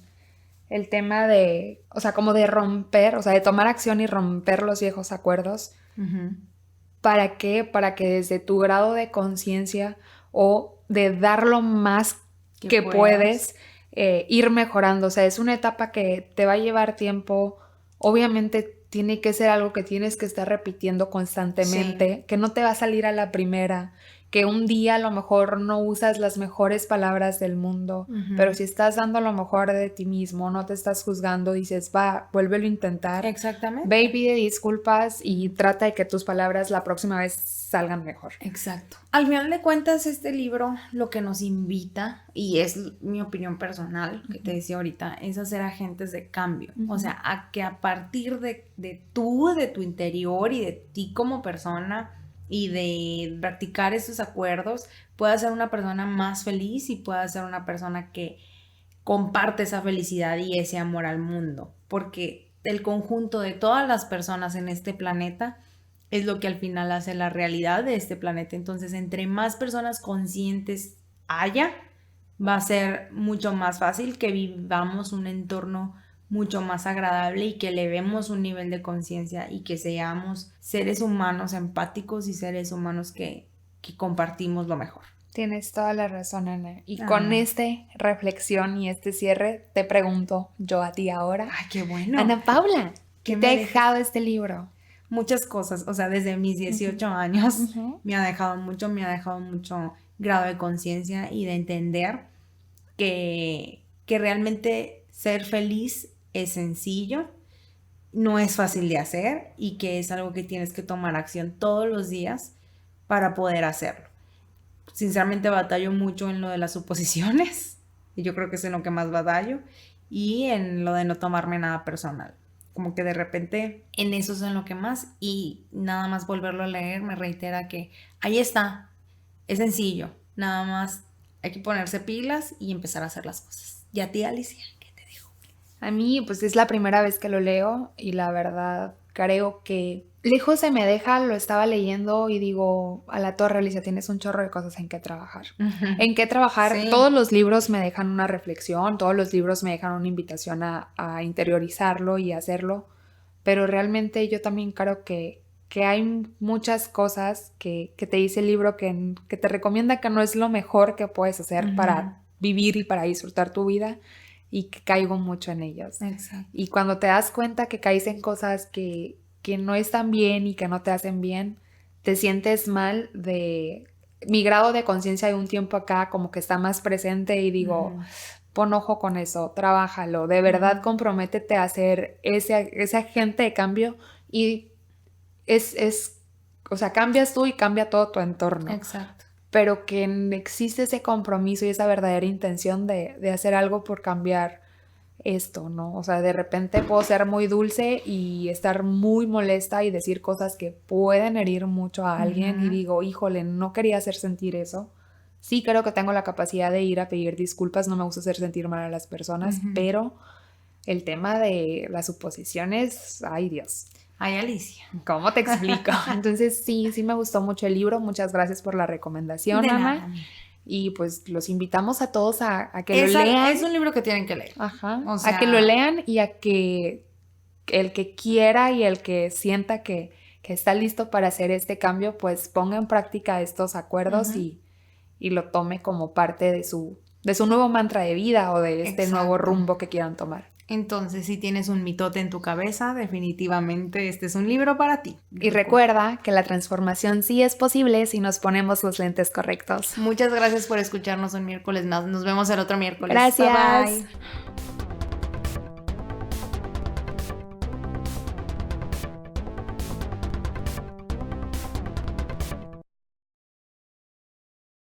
tema de, o sea, como de romper, o sea, de tomar acción y romper los viejos acuerdos. ¿Para qué? Para que desde tu grado de conciencia o de dar lo más que puedes ir mejorando. O sea, es una etapa que te va a llevar tiempo. Obviamente tiene que ser algo que tienes que estar repitiendo constantemente, que no te va a salir a la primera, que un día a lo mejor no usas las mejores palabras del mundo, pero si estás dando lo mejor de ti mismo, no te estás juzgando, dices, vuélvelo a intentar. Exactamente. Ve y pide disculpas y trata de que tus palabras la próxima vez salgan mejor. Exacto. Al final de cuentas, este libro lo que nos invita, y es mi opinión personal, que te decía ahorita, es a ser agentes de cambio. O sea, a que a partir de tu interior y de ti como persona, y de practicar esos acuerdos, puedas ser una persona más feliz y puedas ser una persona que comparte esa felicidad y ese amor al mundo, porque el conjunto de todas las personas en este planeta es lo que al final hace la realidad de este planeta. Entonces, entre más personas conscientes haya, va a ser mucho más fácil que vivamos un entorno mucho más agradable y que elevemos un nivel de conciencia y que seamos seres humanos empáticos y seres humanos que compartimos lo mejor. Tienes toda la razón, Ana. Y con esta reflexión y este cierre, te pregunto yo a ti ahora. ¡Ay, qué bueno! Ana Paula, ¿qué te ha dejado este libro? Muchas cosas. O sea, desde mis 18 años me ha dejado mucho grado de conciencia y de entender que realmente ser feliz es sencillo, no es fácil de hacer y que es algo que tienes que tomar acción todos los días para poder hacerlo. Sinceramente batallo mucho en lo de las suposiciones y yo creo que es en lo que más batallo y en lo de no tomarme nada personal. Como que de repente en eso es en lo que más, y nada más volverlo a leer me reitera que ahí está, es sencillo, nada más hay que ponerse pilas y empezar a hacer las cosas. ¿Y a ti, Alicia? A mí, pues es la primera vez que lo leo y la verdad creo que lejos se me deja, lo estaba leyendo y digo, a la torre, Alicia, tienes un chorro de cosas en qué trabajar. En qué trabajar, todos los libros me dejan una reflexión, todos los libros me dejan una invitación a interiorizarlo y hacerlo, pero realmente yo también creo que hay muchas cosas que te dice el libro que te recomienda que no es lo mejor que puedes hacer para vivir y para disfrutar tu vida. Y que caigo mucho en ellos. Exacto. Y cuando te das cuenta que caes en cosas que no están bien y que no te hacen bien, te sientes mal. Mi grado de conciencia de un tiempo acá como que está más presente y digo, pon ojo con eso, trabájalo, de verdad comprométete a ser ese agente de cambio y o sea, cambias tú y cambia todo tu entorno. Exacto. Pero que existe ese compromiso y esa verdadera intención de hacer algo por cambiar esto, ¿no? O sea, de repente puedo ser muy dulce y estar muy molesta y decir cosas que pueden herir mucho a alguien y digo, híjole, no quería hacer sentir eso, Sí creo que tengo la capacidad de ir a pedir disculpas, no me gusta hacer sentir mal a las personas, pero el tema de las suposiciones, ay Dios. Ay, Alicia. ¿Cómo te explico? Entonces sí me gustó mucho el libro, muchas gracias por la recomendación, Ana. Y pues los invitamos a todos a que lo lean. Es un libro que tienen que leer. Ajá, o sea, a que lo lean y a que el que quiera y el que sienta que está listo para hacer este cambio, pues ponga en práctica estos acuerdos y lo tome como parte de su nuevo mantra de vida o de este nuevo rumbo que quieran tomar. Entonces, si tienes un mitote en tu cabeza, definitivamente este es un libro para ti. Y recuerda que la transformación sí es posible si nos ponemos los lentes correctos. Muchas gracias por escucharnos un miércoles más. Nos vemos el otro miércoles. Gracias. Bye, bye.